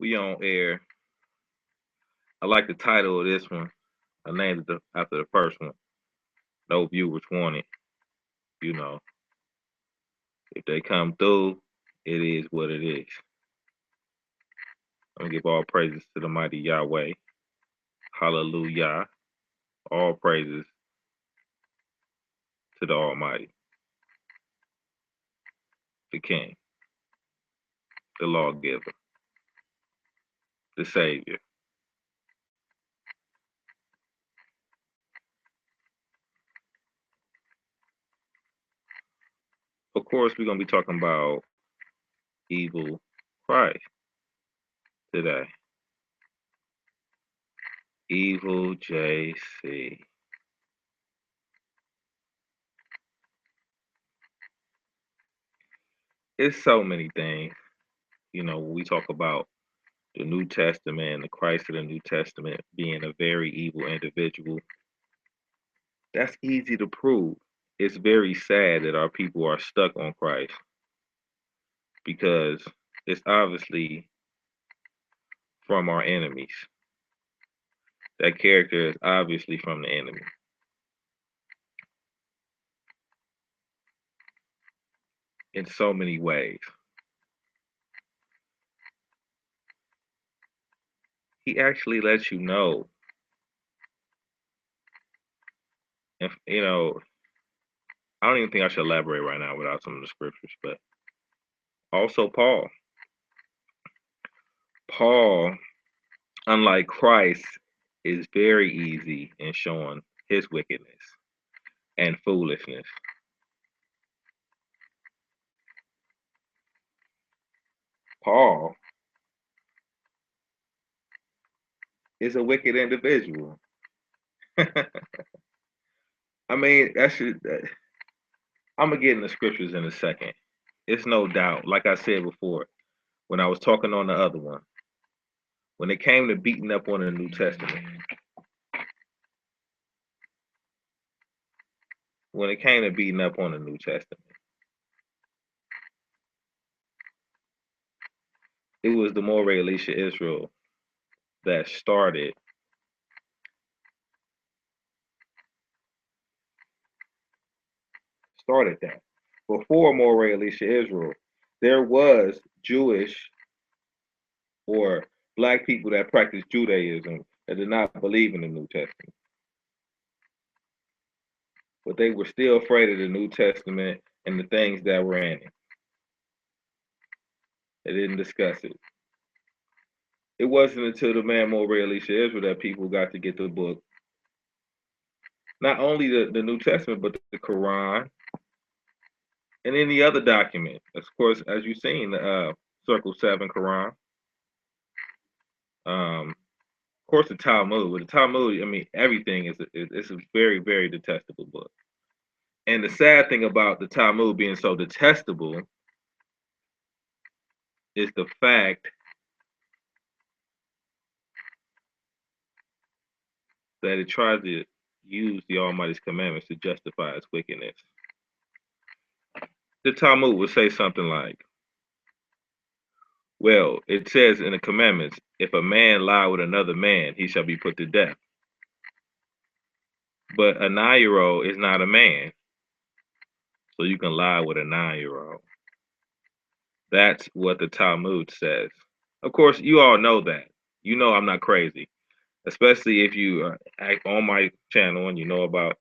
We on air. I like the title of this one. I named it after the first one. No viewers wanted. You know, if they come through, it is what it is. I'm gonna give all praises to the mighty Yahweh. Hallelujah. All praises to the Almighty, the King, the Lawgiver, the Savior. Of course, we're gonna be talking about evil Christ today. Evil JC. It's so many things. When we talk about the New Testament and the Christ of the New Testament being a very evil individual, that's easy to prove. It's very sad that our people are stuck on Christ because it's obviously from our enemies. That character is obviously from the enemy in so many ways. He actually lets you know, if I don't even think I should elaborate right now without some of the scriptures, but also Paul, unlike Christ, is very easy in showing his wickedness and foolishness. Paul is a wicked individual. I mean, I'm gonna get in the scriptures in a second. It's no doubt, like I said before, when I was talking on the other one, when it came to beating up on the New Testament, when it came to beating up on the New Testament, it was the Moray Alicia Israel that started that. Before Moray Alicia Israel, there was Jewish or black people that practiced Judaism that did not believe in the New Testament. But they were still afraid of the New Testament and the things that were in it. They didn't discuss it. It wasn't until the man Moray Alicia Israel that people got to get the book. Not only the New Testament, but the Quran and any other document. Of course, as you've seen, the Circle 7 Quran. Of course, the Talmud. With the Talmud, I mean, everything it's a very, very detestable book. And the sad thing about the Talmud being so detestable is the fact that it tries to use the Almighty's commandments to justify its wickedness. The Talmud would say something like, well, it says in the commandments, if a man lie with another man, he shall be put to death. But a 9-year old is not a man, so you can lie with a 9-year old. That's what the Talmud says. Of course, you all know that. You know I'm not crazy, especially if you act on my channel and you know about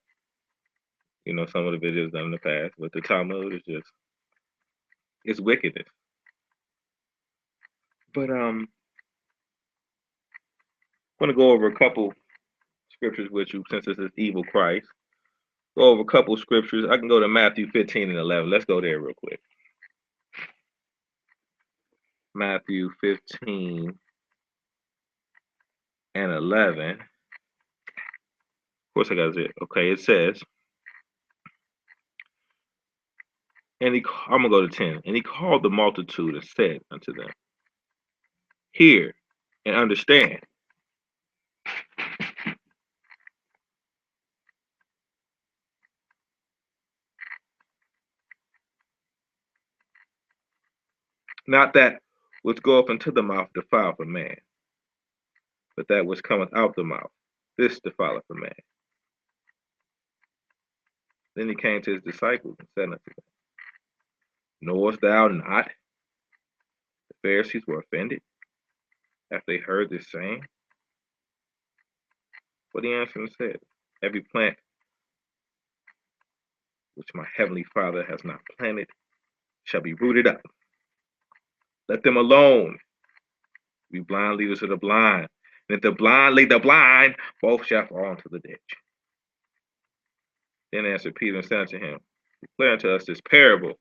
some of the videos done in the past. But the Talmud is just it's wickedness. But I'm gonna go over a couple scriptures with you since this is evil Christ. Go over a couple scriptures. I can go to Matthew 15 and 11. Let's go there real quick. Matthew 15 and 11. Of course, I got it. Okay, it says, I'm gonna go to 10. And he called the multitude and said unto them, hear and understand. Not that which goeth into the mouth defileth a man, but that which cometh out the mouth, this defileth a man. Then he came to his disciples and said unto them, Knowest thou not the Pharisees were offended after they heard this saying? But he answered and said, Every plant which my heavenly Father has not planted shall be rooted up. Let them alone. Be blind leaders of the blind. And if the blind lead the blind, both shall fall into the ditch. Then answered Peter and said unto him, Declare unto us this parable.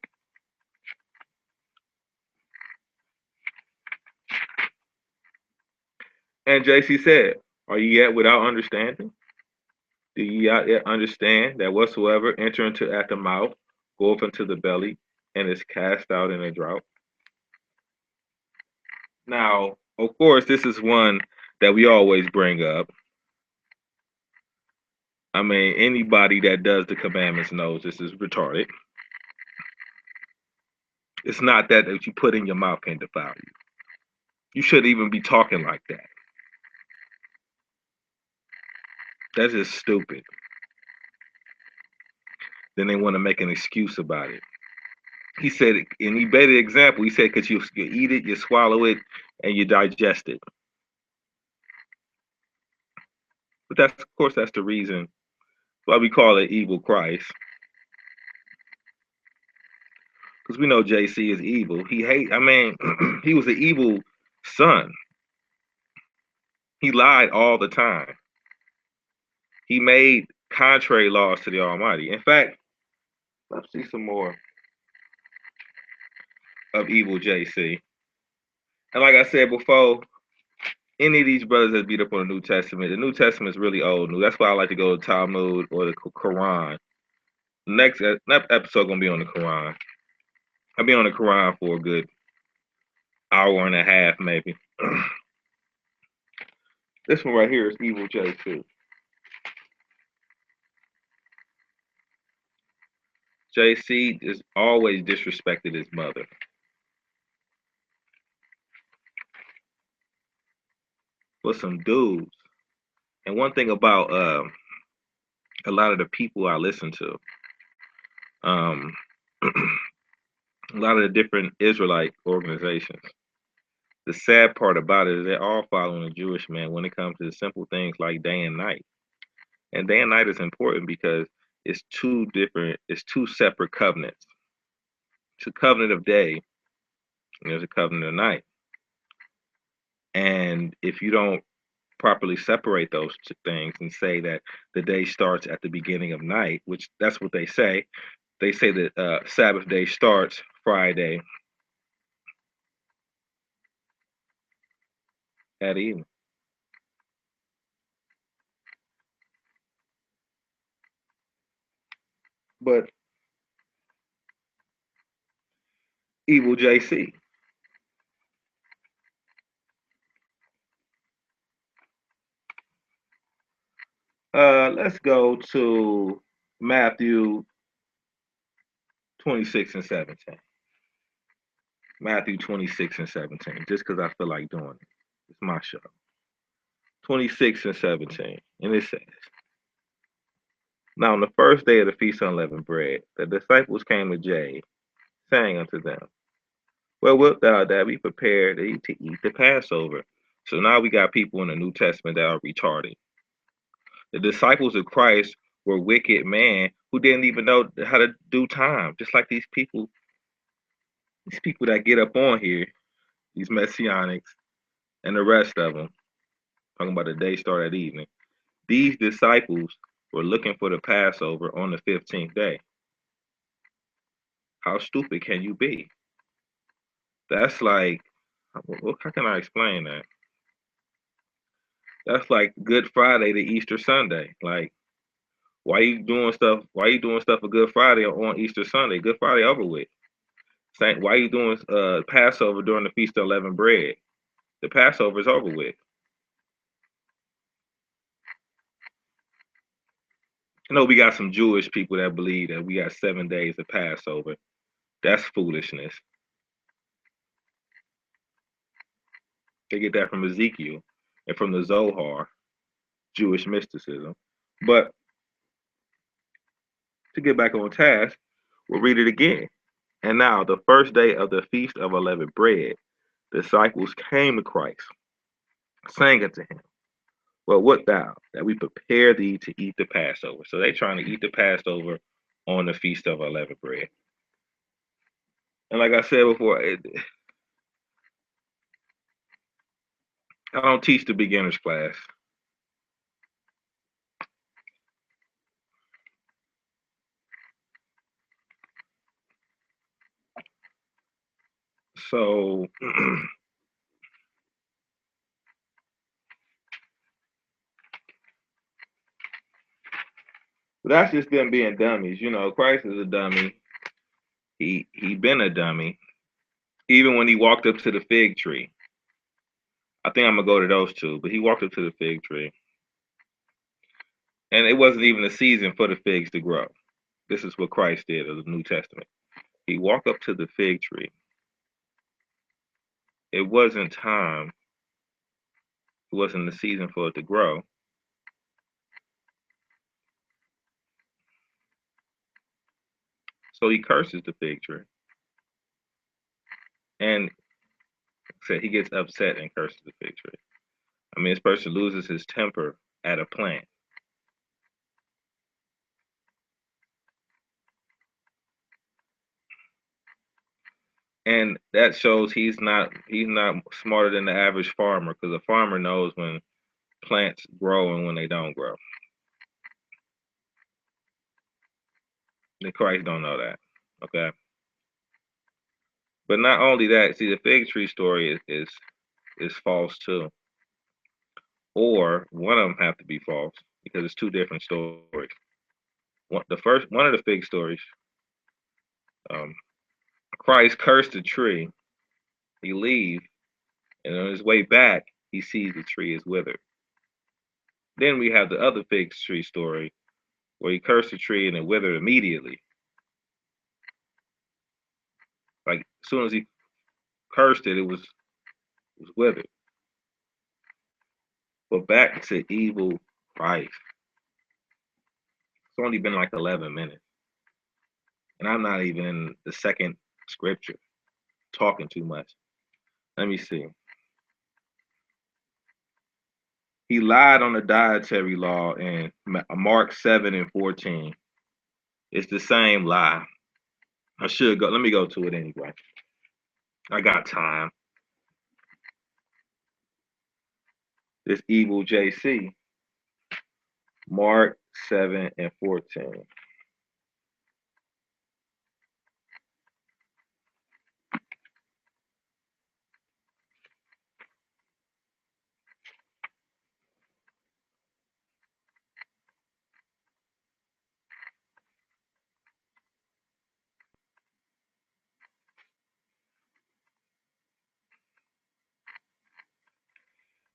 And JC said, Are ye yet without understanding? Do ye not yet understand that whatsoever enter into at the mouth goeth into the belly and is cast out in a drought? Now, of course, this is one that we always bring up. I mean, anybody that does the commandments knows this is retarded. It's not that you put in your mouth can defile you. You shouldn't even be talking like that. That's just stupid. Then they want to make an excuse about it. He said, and he made an example. He said, because you eat it, you swallow it, and you digest it. But that's, of course, that's the reason why we call it evil Christ. Because we know JC is evil. He he was an evil son. He lied all the time. He made contrary laws to the Almighty. In fact, let's see some more of evil JC. And like I said before, any of these brothers that beat up on the New Testament is really old new. That's why I like to go to Talmud or the Quran. Next episode gonna be on the Quran. I'll be on the Quran for a good hour and a half, maybe. This one right here is evil JC. JC is always disrespected his mother. With some dudes. And one thing about a lot of the people I listen to, a lot of the different Israelite organizations, the sad part about it is they're all following a Jewish man when it comes to the simple things like day and night. And day and night is important because it's two separate covenants. It's a covenant of day, and there's a covenant of night. And if you don't properly separate those two things and say that the day starts at the beginning of night, which that's what they say that Sabbath day starts Friday at evening. But evil JC. Let's go to Matthew 26 and 17. Matthew 26 and 17, just because I feel like doing it. It's my show. 26 and 17. And it says, Now on the first day of the feast of unleavened bread, the disciples came to James, saying unto them, Well, wilt thou that we prepared to eat the Passover? So now we got people in the New Testament that are retarded. The disciples of Christ were wicked men who didn't even know how to do time, just like these people that get up on here, these messianics, and the rest of them, talking about the day start at evening. These disciples were looking for the Passover on the 15th day. How stupid can you be? That's like, how can I explain that? That's like Good Friday to Easter Sunday. Like, why you doing stuff for Good Friday on Easter Sunday? Good Friday over with. Why you doing Passover during the Feast of Unleavened Bread? The Passover is over with. I know we got some Jewish people that believe that we got 7 days of Passover. That's foolishness. They get that from Ezekiel and from the Zohar, Jewish mysticism. But to get back on task, we'll read it again. And now, the first day of the feast of unleavened bread, the disciples came to Christ, saying unto him, well, what thou, that we prepare thee to eat the Passover. So they trying to eat the Passover on the feast of unleavened bread. And like I said before, I don't teach the beginners class. So that's just them being dummies. You know, Christ is a dummy. He been a dummy. Even when he walked up to the fig tree. I think I'm gonna go to those two, but he walked up to the fig tree. And it wasn't even a season for the figs to grow. This is what Christ did in the New Testament. He walked up to the fig tree. It wasn't time. It wasn't the season for it to grow. So he curses the fig tree. And said he gets upset and curses the fig tree. I mean, this person loses his temper at a plant. And that shows he's not smarter than the average farmer, because a farmer knows when plants grow and when they don't grow. The Christ don't know that. Okay. But not only that, see, the fig tree story is false too. Or one of them have to be false because it's two different stories. One of the fig stories, um, Christ cursed the tree. He leaves, and on his way back, he sees the tree is withered. Then we have the other fig tree story where he cursed the tree and it withered immediately. Like as soon as he cursed it, it was withered. But back to evil Christ. It's only been like 11 minutes. And I'm not even in the second scripture, talking too much. Let me see. He lied on the dietary law in Mark 7 and 14. It's the same lie. I should go. Let me go to it anyway. I got time. This evil JC. Mark 7 and 14.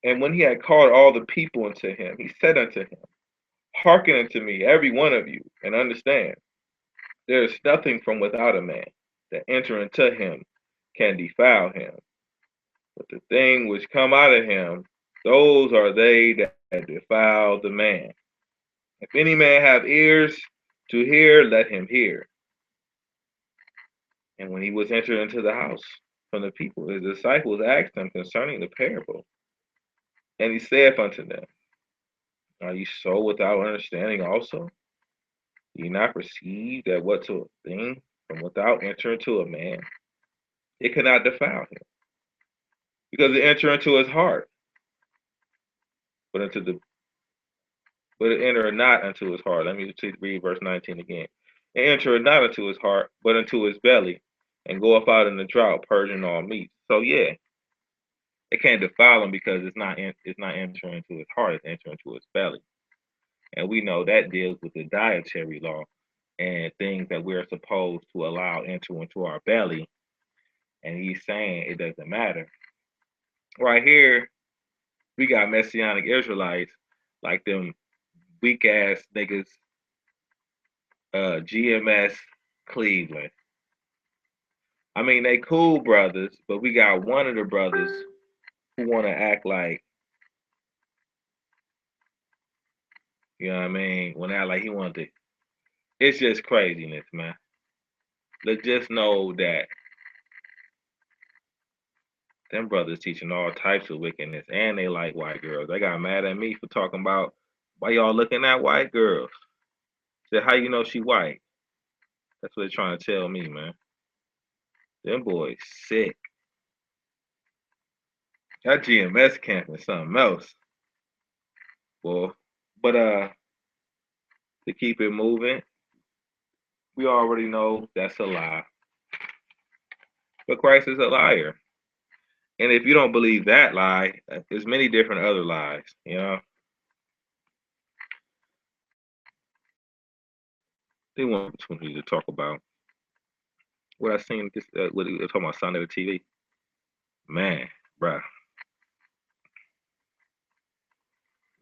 And when he had called all the people unto him, he said unto him, hearken unto me, every one of you, and understand. There is nothing from without a man that enter into him can defile him. But the thing which come out of him, those are they that defile the man. If any man have ears to hear, let him hear. And when he was entered into the house from the people, his disciples asked him concerning the parable. And he saith unto them, are ye so without understanding also? Do ye not perceive that what to a thing from without enter into a man, it cannot defile him, because it enter into his heart, but it enter not unto his heart. Let me read verse 19 again. It enter not into his heart, but into his belly, and goeth out in the drought, purging all meat. So yeah, it can't defile him because it's not entering into his heart, it's entering into his belly. And we know that deals with the dietary law and things that we're supposed to allow enter into our belly. And he's saying it doesn't matter. Right here, we got Messianic Israelites like them weak ass niggas, GMS Cleveland. I mean, they cool brothers, but we got one of the brothers who want to act like, you know what I mean, when act like he wanted to. It's just craziness, man. Let's just know that them brothers teaching all types of wickedness, and they like white girls. They got mad at me for talking about why y'all looking at white girls. Said, how you know she white? That's what they're trying to tell me, man. Them boys sick. That GMS camp is something else, boy. But to keep it moving, we already know that's a lie. But Christ is a liar. And if you don't believe that lie, there's many different other lies, you know. They want opportunity to talk about what I seen this what they talking about Sunday the TV. Man, bruh.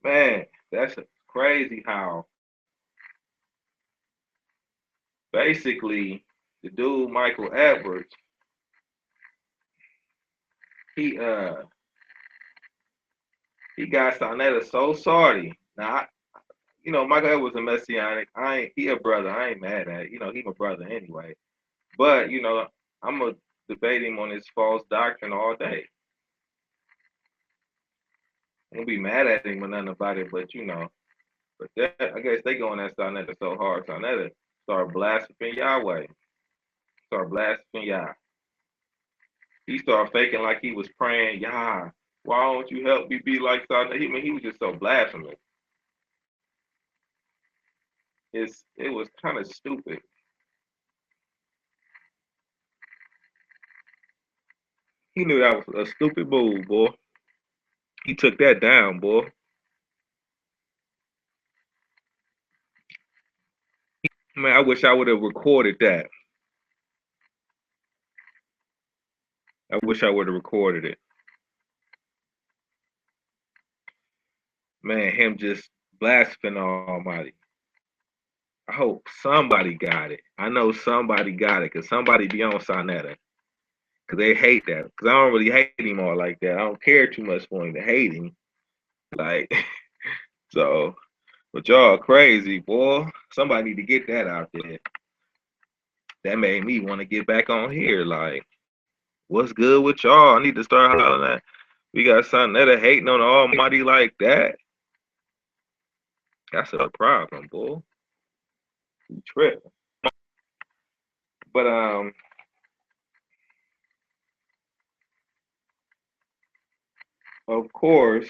Man, that's crazy how basically the dude Michael Edwards, he uh he got Sonetta so sorry. Now Michael Edwards a messianic. He a brother. I ain't mad at it. He my brother anyway. But I'm gonna debate him on his false doctrine all day. I'm gonna be mad at him or nothing about it, but but I guess they going at Sonetta so hard. Sonetta start blaspheming Yahweh. Start blaspheming Yah. He started faking like he was praying, Yah, why don't you help me be like Sonetta? He was just so blasphemous. It was kind of stupid. He knew that was a stupid move, boy. He took that down, boy. Man, I wish I would have recorded that. I wish I would have recorded it. Man, him just blaspheming Almighty. I hope somebody got it. I know somebody got it, because somebody be on Sonetta. Because they hate that. Because I don't really hate him all like that. I don't care too much for him to hate him. Like, so, but y'all crazy, boy. Somebody need to get that out there. That made me want to get back on here. Like, what's good with y'all? I need to start hollering at. We got Sonetta hating on the Almighty like that. That's a problem, boy. You tripping. But of course,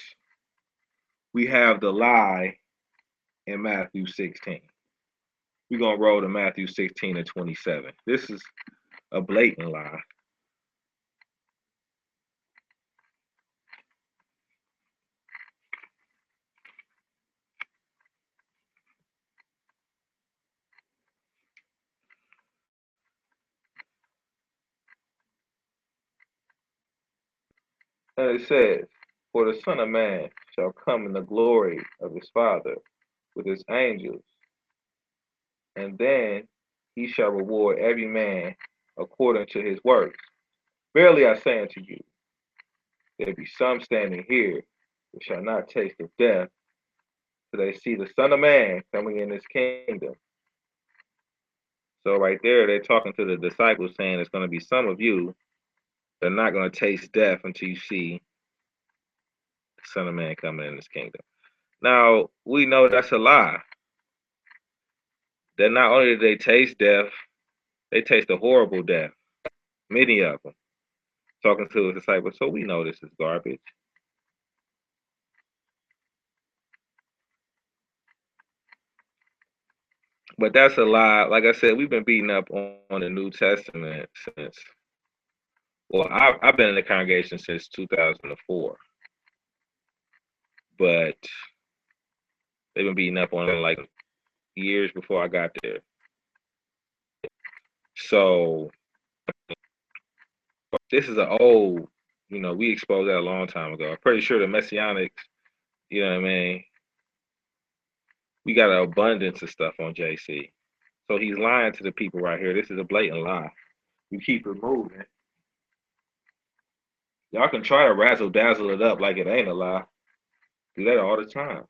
we have the lie in Matthew 16. We're gonna roll to Matthew 16 and 27. This is a blatant lie. And it says, for the Son of Man shall come in the glory of his Father with his angels, and then he shall reward every man according to his works. Verily I say unto you, there be some standing here which shall not taste of death till they see the Son of Man coming in his kingdom. So right there, they're talking to the disciples, saying there's going to be some of you that are not going to taste death until you see the Son of Man coming in his kingdom. Now, we know that's a lie. That not only did they taste death, they taste a horrible death. Many of them. Talking to his disciples, so we know this is garbage. But that's a lie. Like I said, we've been beating up on the New Testament since. Well, I've been in the congregation since 2004, but they've been beating up on it like years before I got there. So this is an old, we exposed that a long time ago. I'm pretty sure the Messianics, you know what I mean? We got an abundance of stuff on JC. So he's lying to the people right here. This is a blatant lie. We keep it moving. Y'all can try to razzle dazzle it up like it ain't a lie. Do that all the time.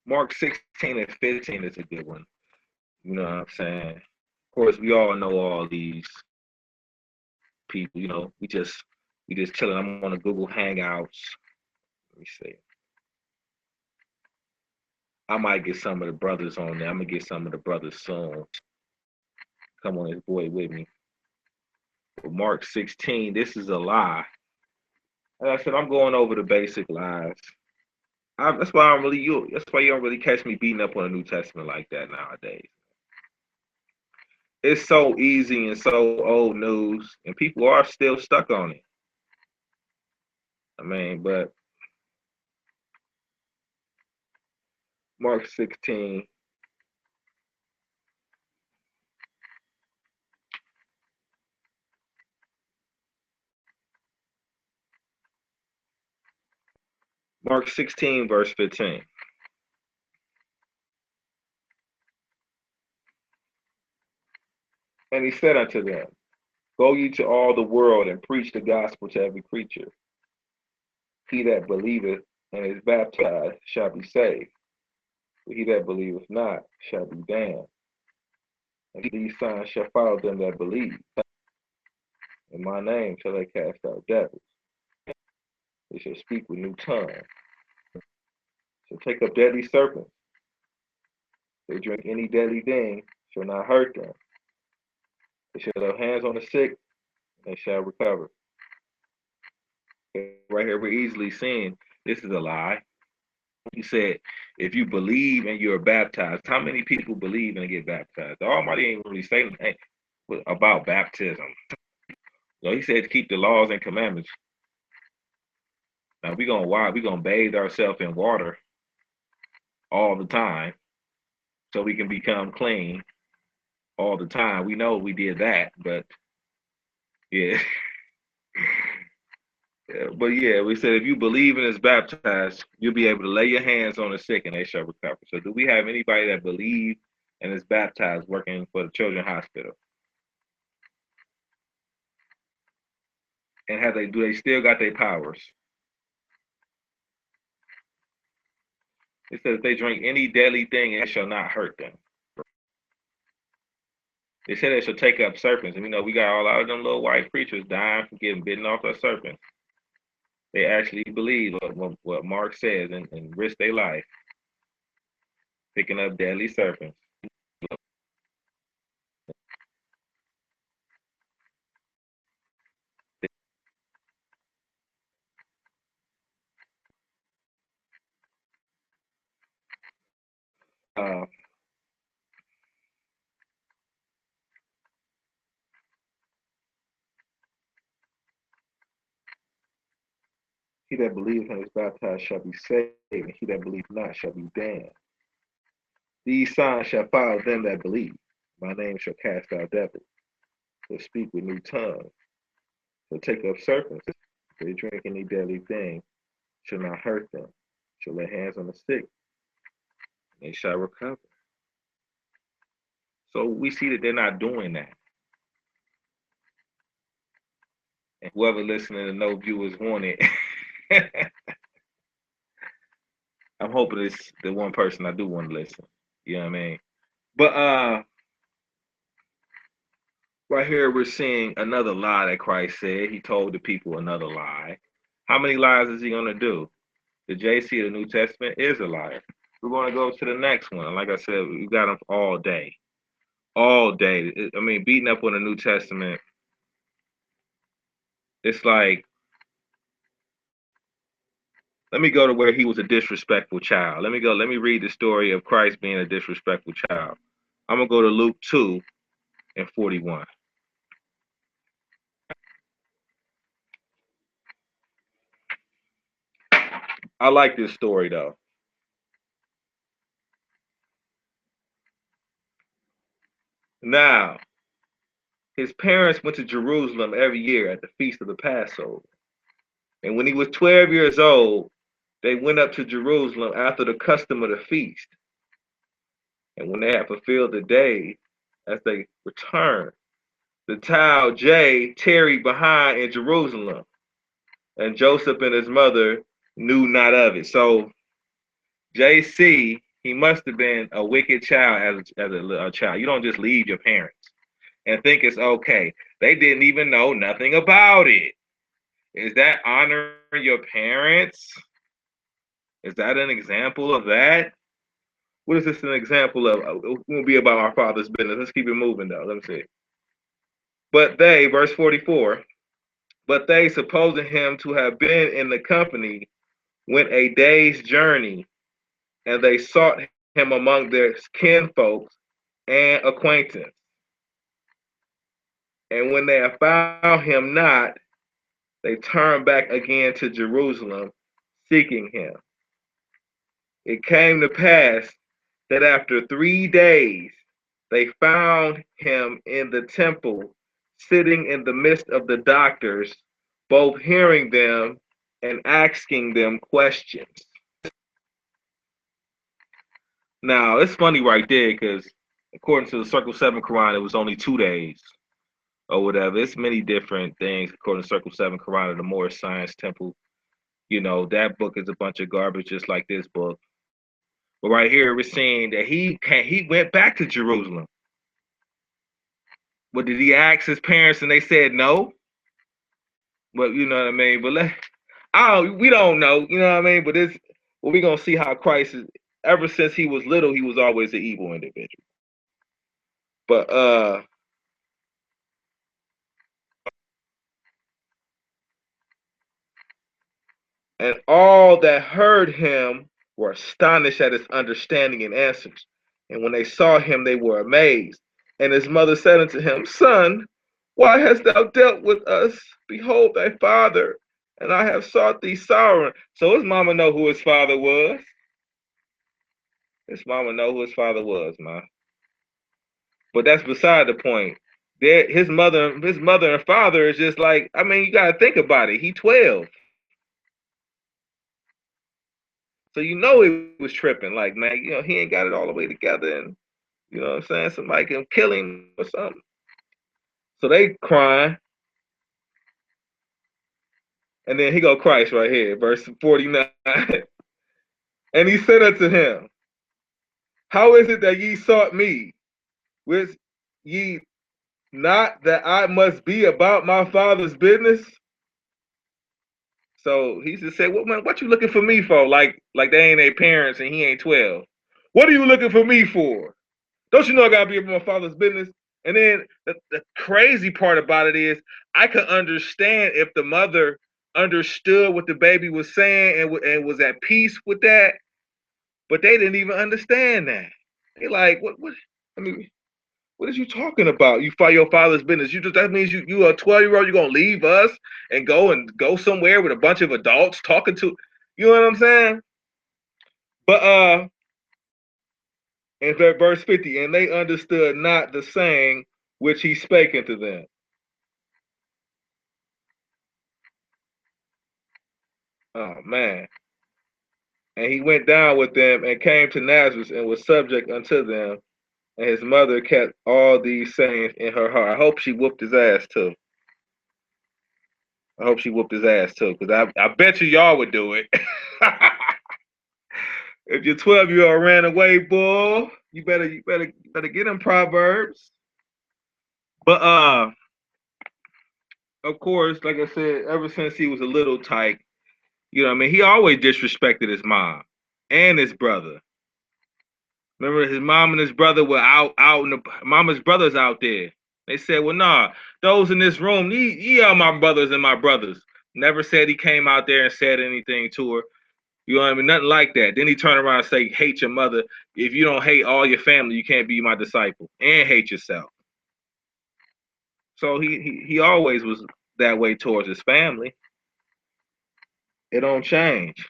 Mark 16 and 15 is a good one. You know what I'm saying? Of course, we all know all these people. We just chilling. I'm on the Google Hangouts. Let me see. I might get some of the brothers on there. I'm gonna get some of the brothers soon. Come on, this boy with me. But Mark 16, this is a lie. Like I said, I'm going over the basic lies. That's why I'm really you. That's why you don't really catch me beating up on the New Testament like that nowadays. It's so easy and so old news, and people are still stuck on it. I mean, but Mark 16, Mark 16, verse 15. And he said unto them, go ye to all the world and preach the gospel to every creature. He that believeth and is baptized shall be saved, but he that believeth not shall be damned. And these signs shall follow them that believe. In my name shall they cast out devils. They shall speak with new tongues. Shall take up deadly serpents. They drink any deadly thing shall not hurt them. They shall lay hands on the sick, and they shall recover. Right here, we're easily seeing this is a lie. He said, if you believe and you're baptized, how many people believe and get baptized? The Almighty ain't really saying about baptism. He said to keep the laws and commandments. Now we're gonna bathe ourselves in water all the time so we can become clean all the time. We know we did that, but yeah. But yeah, we said if you believe and is baptized, you'll be able to lay your hands on the sick and they shall recover. So do we have anybody that believe and is baptized working for the Children's Hospital? And do they still got their powers? It says if they drink any deadly thing, it shall not hurt them. They said they shall take up serpents. And we got all of them little white preachers dying from getting bitten off a serpent. They actually believe what Mark says and risk their life picking up deadly serpents. Uh, he that believeth and is baptized shall be saved, and he that believe not shall be damned. These signs shall follow them that believe. My name shall cast out devils, shall speak with new tongues, shall take up serpents. If they drink any deadly thing, shall not hurt them. Shall lay hands on the sick, and they shall recover. So we see that they're not doing that. And whoever listening to No Viewers Want It, I'm hoping it's the one person I do want to listen. You know what I mean? But right here we're seeing another lie that Christ said. He told the people another lie. How many lies is he gonna do? The JC of the New Testament is a liar. We're gonna go to the next one. Like I said, we got them all day. All day. I mean, beating up on the New Testament, it's like, let me go to where he was a disrespectful child. Let me read the story of Christ being a disrespectful child. I'm gonna go to Luke 2 and 41. I like this story though. Now, his parents went to Jerusalem every year at the feast of the Passover. And when he was 12 years old, they went up to Jerusalem after the custom of the feast. And when they had fulfilled the day, as they returned, the child J tarried behind in Jerusalem, and Joseph and his mother knew not of it. So JC, he must have been a wicked child as a child. You don't just leave your parents and think it's okay. They didn't even know nothing about it. Is that honoring your parents? Is that an example of that? What is this an example of? It won't be about our father's business. Let's keep it moving though. Let me see. But they, verse 44, but they, supposing him to have been in the company, went a day's journey, and they sought him among their kinfolks and acquaintance. And when they had found him not, they turned back again to Jerusalem, seeking him. It came to pass that after 3 days they found him in the temple, sitting in the midst of the doctors, both hearing them and asking them questions. Now, it's funny right there because according to the Circle 7 Quran, it was only 2 days or whatever. It's many different things according to Circle 7 Quran, the Moorish Science Temple. That book is a bunch of garbage, just like this book. But right here, we're seeing that he went back to Jerusalem. But did he ask his parents and they said no? But you know what I mean. We don't know. You know what I mean. But we're gonna see how Christ is. Ever since he was little, he was always an evil individual. But and all that heard him were astonished at his understanding and answers. And when they saw him, they were amazed. And his mother said unto him, Son, why hast thou dealt with us? Behold thy father, and I have sought thee sorrowing. So his mama know who his father was. His mama know who his father was, man. But that's beside the point. His mother and father is just like, I mean, you gotta think about it. He 12. So he was tripping. Like, man, he ain't got it all the way together, and you know what I'm saying? Somebody can kill him or something. So they crying. And then he go Christ right here, verse 49. And he said unto him, How is it that ye sought me? Which ye not that I must be about my father's business? So he just said, "What man, what you looking for me for? Like they ain't their parents and he ain't 12. What are you looking for me for? Don't you know I gotta be about my father's business?" And then the crazy part about it is I could understand if the mother understood what the baby was saying and was at peace with that, but they didn't even understand that. They like, what I mean, what is you talking about? You follow your father's business. That means you are a 12-year-old, you're gonna leave us and go somewhere with a bunch of adults talking to you know what I'm saying? But in verse 50, and they understood not the saying which he spake unto them. Oh man. And he went down with them and came to Nazareth and was subject unto them. And his mother kept all these sayings in her heart. I hope she whooped his ass too. I hope she whooped his ass too, because I bet y'all would do it. If your 12-year-old ran away, boy, you better get him Proverbs. But of course, like I said, ever since he was a little tyke, he always disrespected his mom and his brother. Remember, his mom and his brother were out in the mama's brothers out there. They said, well, nah, those in this room, ye are my brothers and my brothers. Never said he came out there and said anything to her. You know what I mean? Nothing like that. Then he turned around and say, hate your mother. If you don't hate all your family, you can't be my disciple. And hate yourself. So he always was that way towards his family. It don't change.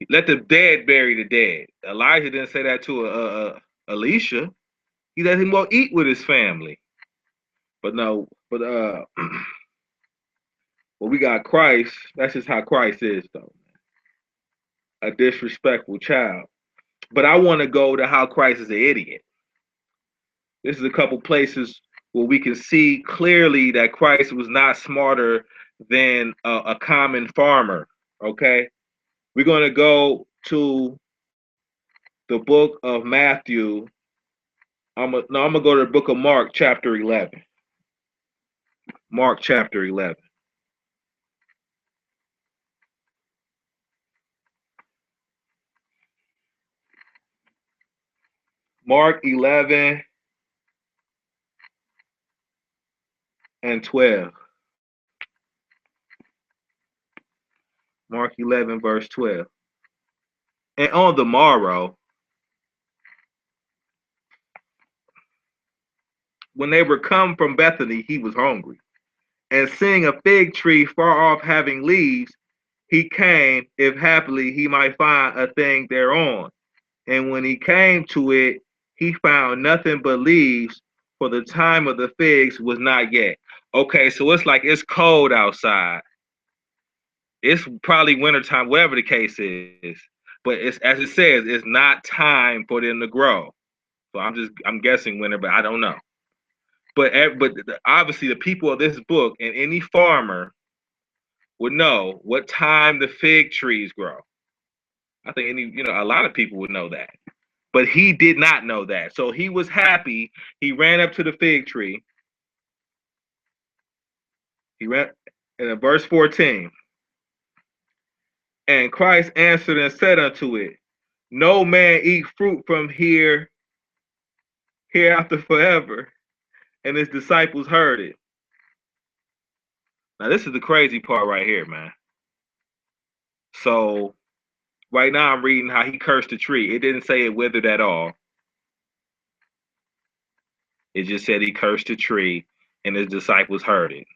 Let the dead bury the dead. Elijah didn't say that to Elisha. He let him go eat with his family. But no, but well, we got Christ. That's just how Christ is, though. A disrespectful child. But I want to go to how Christ is an idiot. This is a couple places where we can see clearly that Christ was not smarter than a common farmer. Okay, we're going to go to the book of Matthew. I'm gonna go to the book of Mark, chapter 11. Mark, chapter 11. Mark 11 and 12. Mark 11, verse 12. And on the morrow, when they were come from Bethany, he was hungry. And seeing a fig tree far off having leaves, he came, if happily he might find a thing thereon. And when he came to it, he found nothing but leaves, for the time of the figs was not yet. Okay, so it's like it's cold outside. It's probably wintertime, whatever the case is. But it's, as it says, it's not time for them to grow. So I'm guessing winter, but I don't know. But obviously the people of this book and any farmer would know what time the fig trees grow. I think a lot of people would know that. But he did not know that. So he was happy. He ran up to the fig tree. He ran in verse 14. And Christ answered and said unto it, no man eat fruit from hereafter forever. And his disciples heard it. Now this is the crazy part right here, man. So right now I'm reading how he cursed the tree. It didn't say it withered at all. It just said he cursed the tree and his disciples heard it.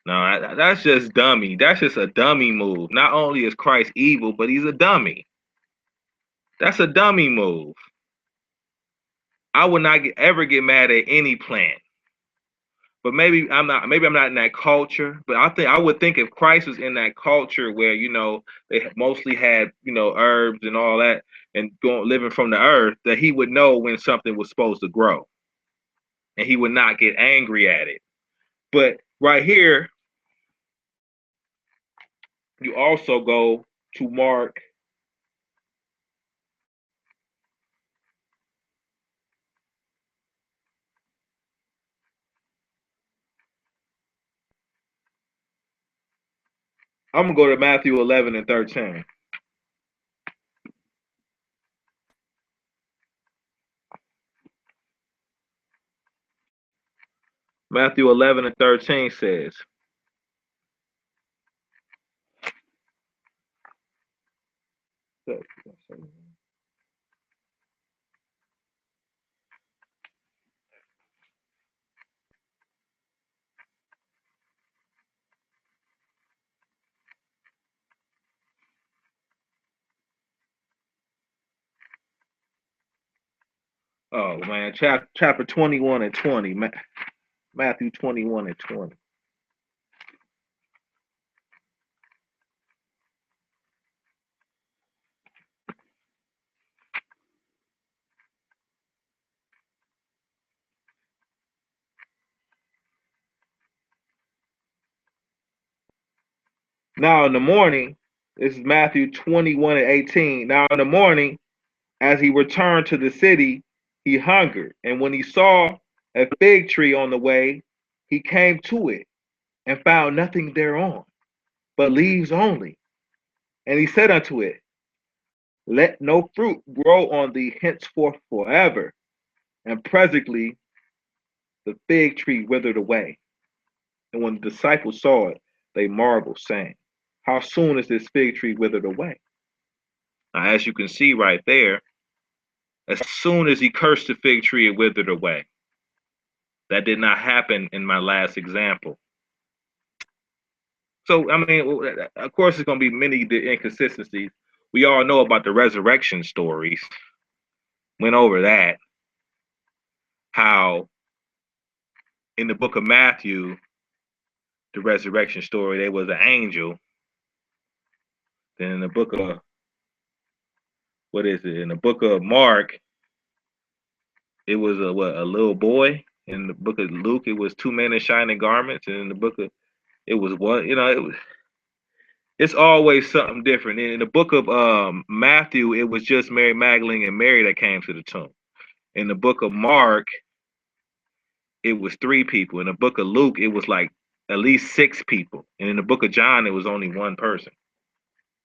No, that's just dummy. That's just a dummy move. Not only is Christ evil, but he's a dummy. That's a dummy move. I would not ever get mad at any plant. But maybe I'm not. Maybe I'm not in that culture. But I would think if Christ was in that culture where they mostly had herbs and all that and living from the earth, that he would know when something was supposed to grow, and he would not get angry at it. But right here, you also go to Mark. I'm gonna go to Matthew 11 and 13. Matthew 11 and 13 says, oh man, chapter 21 and 20, Matthew 21 and 20. Now in the morning, this is Matthew 21 and 18. Now in the morning, as he returned to the city, he hungered. And when he saw a fig tree on the way, he came to it and found nothing thereon, but leaves only. And he said unto it, let no fruit grow on thee henceforth forever. And presently the fig tree withered away. And when the disciples saw it, they marveled, saying, how soon is this fig tree withered away? Now, as you can see right there, as soon as he cursed the fig tree, it withered away. That did not happen in my last example. So, I mean, of course, there's going to be many inconsistencies. We all know about the resurrection stories. Went over that. How in the book of Matthew, the resurrection story, there was an angel. Then in the book of what is it? In the book of Mark, it was a little boy. In the book of Luke, it was two men in shining garments. And in the book of it was one, it's always something different. In the book of Matthew, it was just Mary Magdalene and Mary that came to the tomb. In the book of Mark, it was three people. In the book of Luke, it was like at least six people. And in the book of John, it was only one person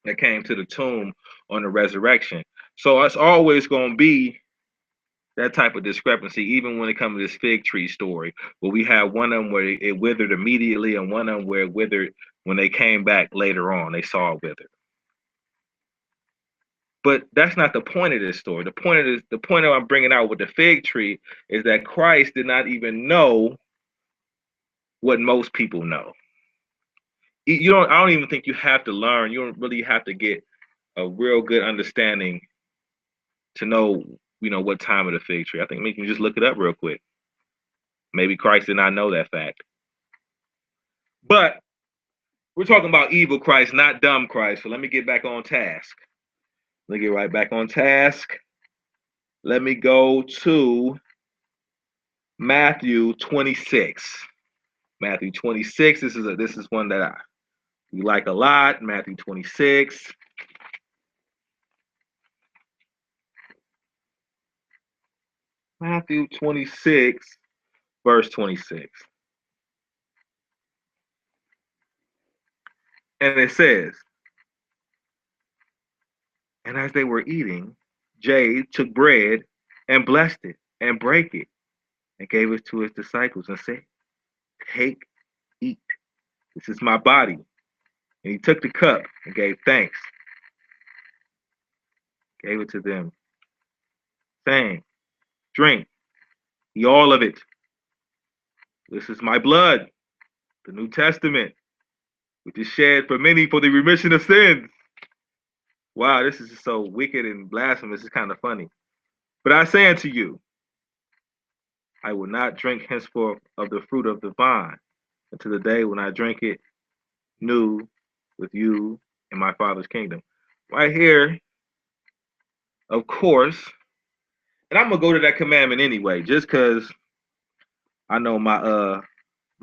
that came to the tomb on the resurrection. So it's always going to be that type of discrepancy, even when it comes to this fig tree story, where we have one of them where it withered immediately and one of them where it withered when they came back later on, they saw it withered. But that's not the point of this story. The point of I'm bringing out with the fig tree is that Christ did not even know what most people know. You don't. I don't even think you have to learn. You don't really have to get a real good understanding to know, what time of the fig tree. I think we can just look it up real quick. Maybe Christ did not know that fact. But we're talking about evil Christ, not dumb Christ. So let me get back on task. Let me get right back on task. Let me go to Matthew 26. Matthew 26. This is one that we like a lot. Matthew 26. Matthew 26, verse 26. And it says, and as they were eating, Jay took bread and blessed it and brake it and gave it to his disciples and said, take, eat. This is my body. And he took the cup and gave thanks, gave it to them, saying, drink, ye all of it. This is my blood, the New Testament, which is shed for many for the remission of sins. Wow, this is so wicked and blasphemous. It's kind of funny. But I say unto you, I will not drink henceforth of the fruit of the vine until the day when I drink it new with you in my Father's kingdom. Right here, of course, and I'm gonna go to that commandment anyway, just because I know my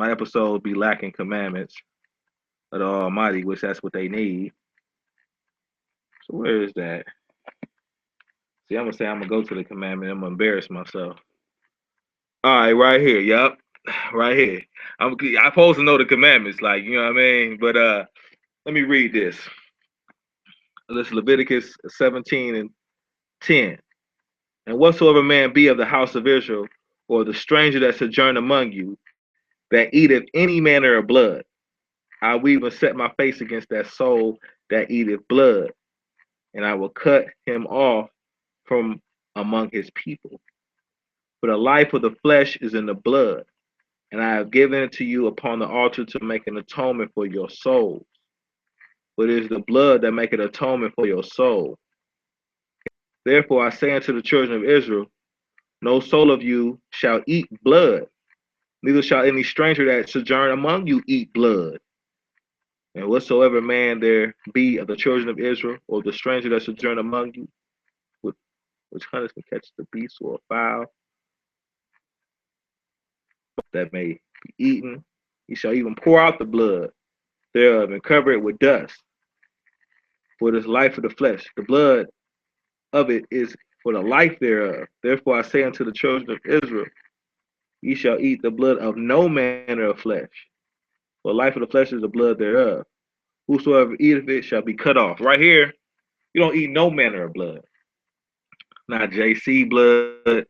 episode be lacking commandments of the Almighty, which that's what they need. So where is that? See, I'm gonna say I'm gonna go to the commandment. I'm gonna embarrass myself. All right, right here. Yup, right here. I'm supposed to know the commandments, like you know what I mean. But let me read this. This is Leviticus 17 and 10. And whatsoever man be of the house of Israel, or the stranger that sojourn among you, that eateth any manner of blood, I will even set my face against that soul that eateth blood, and I will cut him off from among his people. For the life of the flesh is in the blood, and I have given it to you upon the altar to make an atonement for your souls. For it is the blood that maketh atonement for your soul. Therefore I say unto the children of Israel, no soul of you shall eat blood, neither shall any stranger that sojourn among you eat blood. And whatsoever man there be of the children of Israel, or the stranger that sojourn among you, which hunters can catch the beast or a fowl that may be eaten, he shall even pour out the blood thereof and cover it with dust. For it is life of the flesh. The blood of it is for the life thereof. Therefore I say unto the children of Israel, ye shall eat the blood of no manner of flesh. For the life of the flesh is the blood thereof. Whosoever eateth it shall be cut off. Right here, you don't eat no manner of blood. Not JC blood.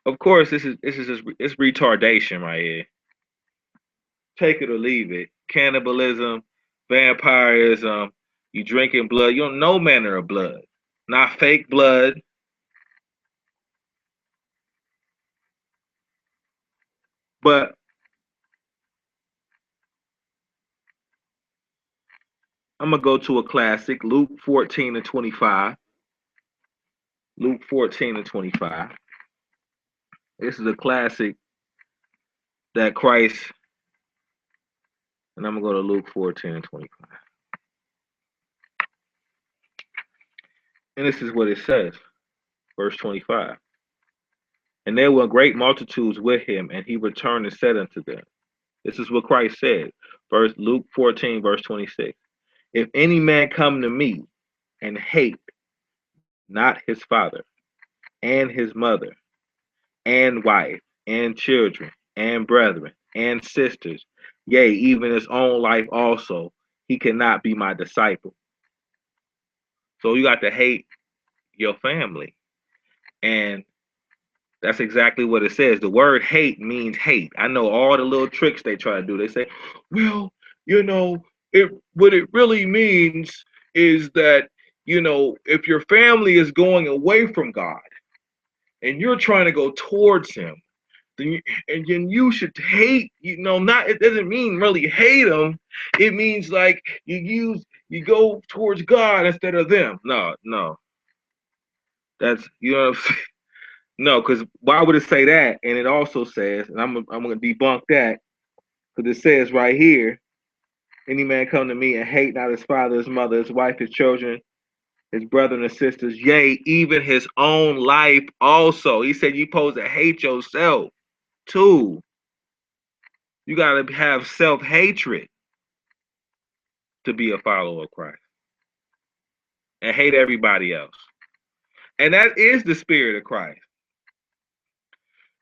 Of course, this is just it's retardation right here. Take it or leave it. Cannibalism, vampirism, you drinking blood. You don't know manner of blood. Not fake blood. But I'm gonna go to a classic, Luke 14 and 25. Luke 14 and 25. This is a classic that Christ, and I'm gonna go to Luke 14 and 25. And this is what it says, verse 25. And there were great multitudes with him, and he returned and said unto them, this is what Christ said, verse Luke 14, verse 26. If any man come to me and hate not his father and his mother and wife and children and brethren and sisters, yea, even his own life also, he cannot be my disciple. So you got to hate your family. And that's exactly what it says. The word hate means hate. I know all the little tricks they try to do. They say, well, what it really means is that, if your family is going away from God and you're trying to go towards him, and then you should hate, not, it doesn't mean really hate them. It means like you go towards God instead of them. No. That's, what I'm saying? No, because why would it say that? And it also says, and I'm going to debunk that, because it says right here, any man come to me and hate not his father, his mother, his wife, his children, his brethren and sisters, yea, even his own life also. He said you're supposed to hate yourself too. You got to have self-hatred to be a follower of Christ and hate everybody else. And that is the spirit of Christ.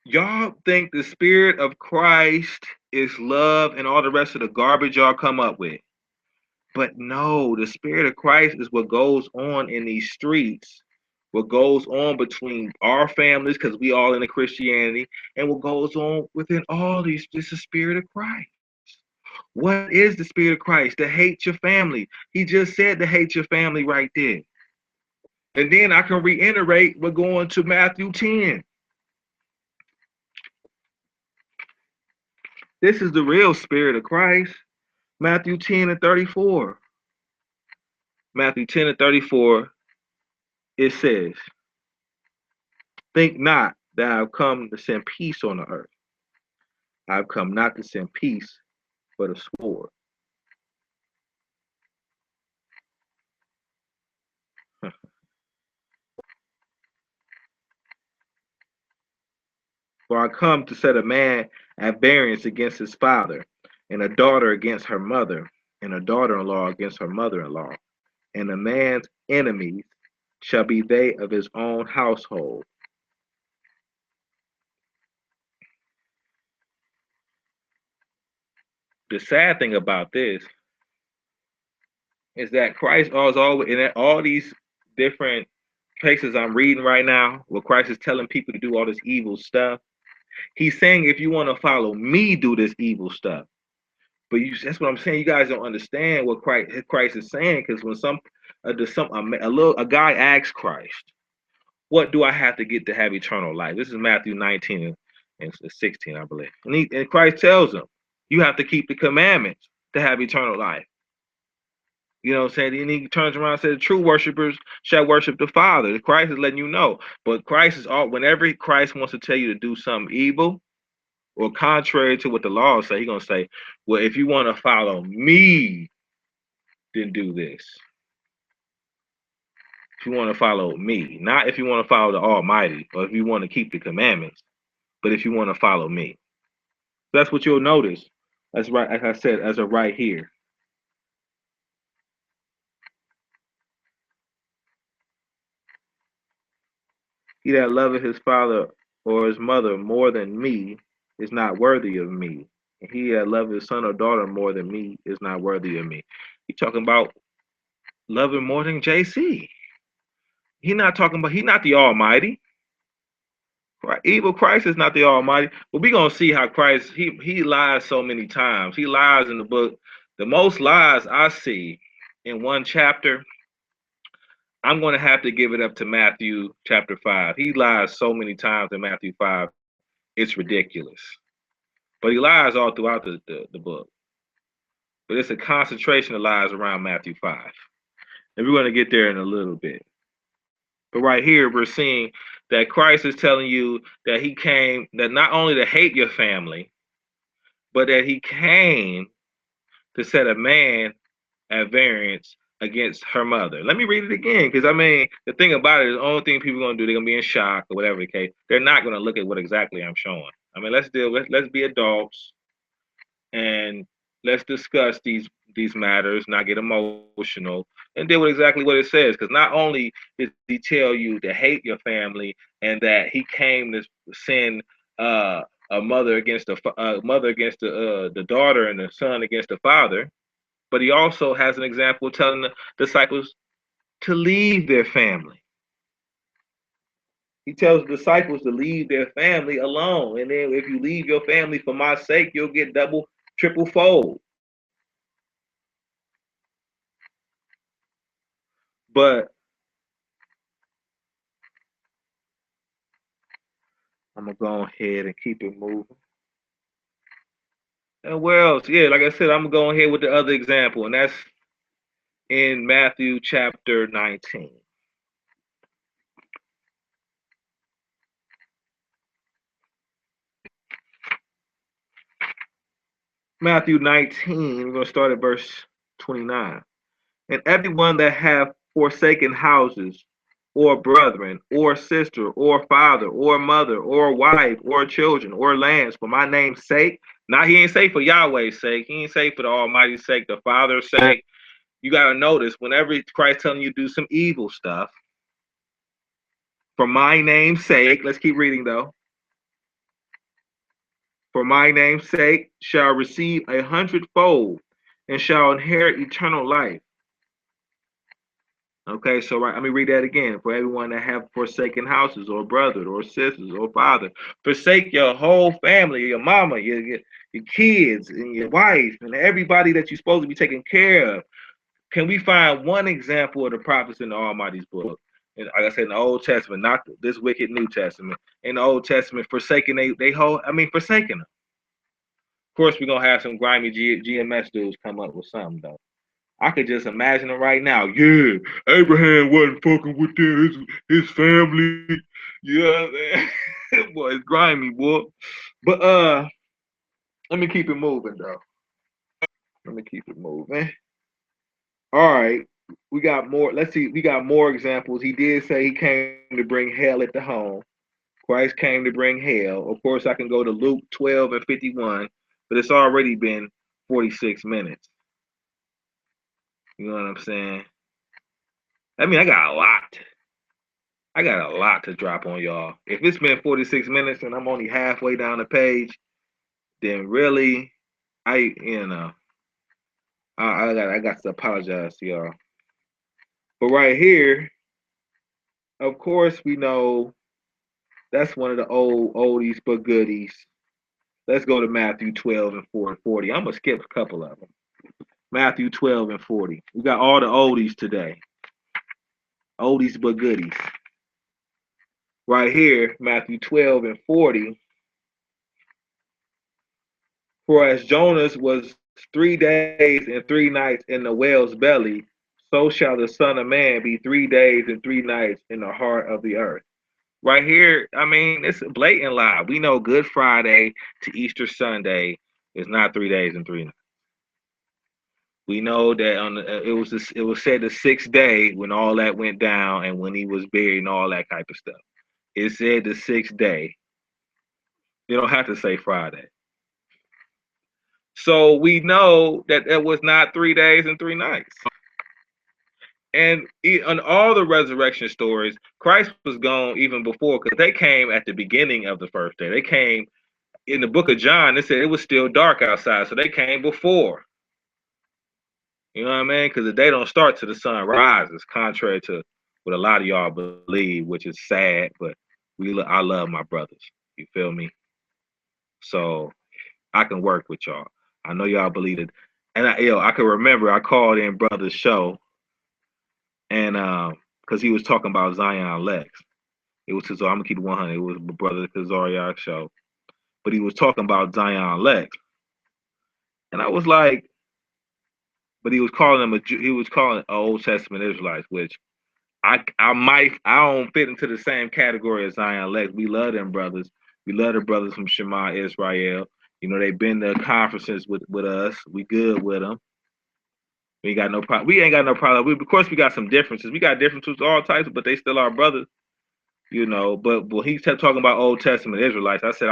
Y'all think the spirit of Christ is love and all the rest of the garbage y'all come up with. But no, the spirit of Christ is what goes on in these streets, what goes on between our families, because we all in a Christianity, and what goes on within all these, this is the spirit of Christ. What is the spirit of Christ? To hate your family. He just said to hate your family right there. And then I can reiterate, we're going to Matthew 10. This is the real spirit of Christ. Matthew 10 and 34. Matthew 10 and 34, it says, think not that I've come to send peace on the earth. I've come not to send peace, but a sword. For I come to set a man at variance against his father, and a daughter against her mother, and a daughter-in-law against her mother-in-law. And a man's enemies shall be they of his own household. The sad thing about this is that Christ is always in all these different places I'm reading right now, where Christ is telling people to do all this evil stuff. He's saying, if you want to follow me, do this evil stuff. But that's what I'm saying. You guys don't understand what Christ is saying, because when a guy asks Christ, what do I have to get to have eternal life? This is Matthew 19 and 16, I believe. And Christ tells him, you have to keep the commandments to have eternal life. You know what I'm saying? And he turns around and says, true worshipers shall worship the Father. Christ is letting you know. But Christ is whenever Christ wants to tell you to do something evil or contrary to what the law say, he's gonna say, well, if you want to follow me, then do this. If you want to follow me, not if you want to follow the Almighty, or if you want to keep the commandments, but if you want to follow me. That's what you'll notice. That's right, as I said, as a right here. He that loveth his father or his mother more than me is not worthy of me. And he that loveth his son or daughter more than me is not worthy of me. He's talking about loving more than JC. He's not the Almighty. Right? Evil Christ is not the Almighty. But we're gonna see how Christ he lies so many times. He lies in the book. The most lies I see in one chapter, I'm gonna have to give it up to Matthew chapter 5. He lies so many times in Matthew 5, it's ridiculous. But he lies all throughout the book. But it's a concentration of lies around Matthew 5. And we're gonna get there in a little bit. But right here, we're seeing that Christ is telling you that he came, that not only to hate your family, but that he came to set a man at variance against her mother. Let me read it again, because I mean, the thing about it is, the only thing people are gonna do, they're gonna be in shock or whatever the case. They're not gonna look at what exactly I'm showing. I mean, let's be adults and let's discuss these matters, not get emotional, and deal with exactly what it says. Because not only does he tell you to hate your family and that he came to send uh, a mother against the daughter and the son against the father, but he also has an example telling the disciples to leave their family. He tells the disciples to leave their family alone. And then if you leave your family for my sake, you'll get double, triple fold. But I'm gonna go ahead and keep it moving. And where else? Yeah, like I said, I'm gonna go ahead with the other example, and that's in Matthew chapter 19. Matthew 19, we're gonna start at verse 29. And everyone that hath forsaken houses, or brethren, or sister, or father, or mother, or wife, or children, or lands, for my name's sake. Now he ain't say for Yahweh's sake. He ain't say for the Almighty's sake, the Father's sake. You gotta notice whenever Christ telling you to do some evil stuff, for my name's sake, let's keep reading though. For my name's sake shall receive 100-fold and shall inherit eternal life. Okay, so right, let me read that again. For everyone that have forsaken houses, or brother, or sisters, or father, forsake your whole family, your mama, your kids, and your wife, and everybody that you're supposed to be taking care of. Can we find one example of the prophets in the Almighty's book? And like I said, in the Old Testament, not this wicked New Testament. In the Old Testament, forsaking they whole, I mean, forsaking them. Of course, we're gonna have some grimy GMS dudes come up with something though. I could just imagine it right now. Yeah, Abraham wasn't fucking with his family. You know what I'm saying? Boy, it's grimy, boy. But let me keep it moving though. Let me keep it moving. All right. We got more. Let's see. We got more examples. He did say he came to bring hell at the home. Christ came to bring hell. Of course, I can go to Luke 12 and 51, but it's already been 46 minutes. You know what I'm saying? I mean, I got a lot. I got a lot to drop on y'all. If it's been 46 minutes and I'm only halfway down the page, then really, you know, I got to apologize to y'all. But right here, of course, we know that's one of the oldies but goodies. Let's go to Matthew 12 and 40. I'm gonna skip a couple of them. Matthew 12 and 40. We got all the oldies today. Oldies but goodies. Right here, Matthew 12 and 40. For as Jonas was 3 days and 3 nights in the whale's belly, so shall the Son of Man be 3 days and 3 nights in the heart of the earth. Right here, I mean, it's a blatant lie. We know Good Friday to Easter Sunday is not 3 days and 3 nights. We know that it was said the sixth day when all that went down and when he was buried and all that type of stuff. It said the sixth day. You don't have to say Friday. So we know that it was not 3 days and 3 nights. And on all the resurrection stories, Christ was gone even before, because they came at the beginning of the first day. They came in the book of John. They said it was still dark outside, so they came before. You know what I mean? Because the day don't start till the sun rises, contrary to what a lot of y'all believe, which is sad. But I love my brothers. You feel me? So I can work with y'all. I know y'all believe it, and I can remember I called in brother's show, and because he was talking about Zion Lex. It was his. I'm gonna keep it 100. It was brother Kazariak show, but he was talking about Zion Lex, and I was like, but he was calling him he was calling Old Testament Israelites, which I don't fit into the same category as Zion Lex. We love them brothers. We love the brothers from Shema Israel. You know, they've been to conferences with us. We good with them. We ain't got no problem. We ain't got no problem. Of course, we got some differences. We got differences all types, but they still our brothers. But when he kept talking about Old Testament Israelites, I said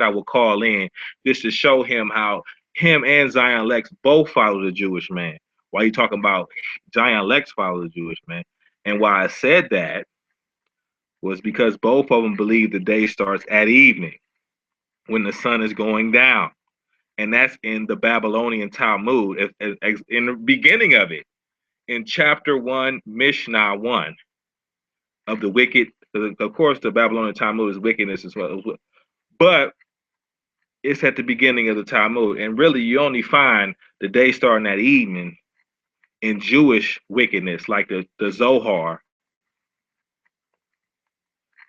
I would call in just to show him how him and Zion Lex both follow the Jewish man. Why you talking about Zion Lex follow the Jewish man? And why I said that was because both of them believe the day starts at evening when the sun is going down. And that's in the Babylonian Talmud, in the beginning of it, in chapter 1, Mishnah 1 of the wicked. Of course, the Babylonian Talmud is wickedness as well. But it's at the beginning of the Talmud. And really, you only find the day starting at evening in Jewish wickedness, like the Zohar.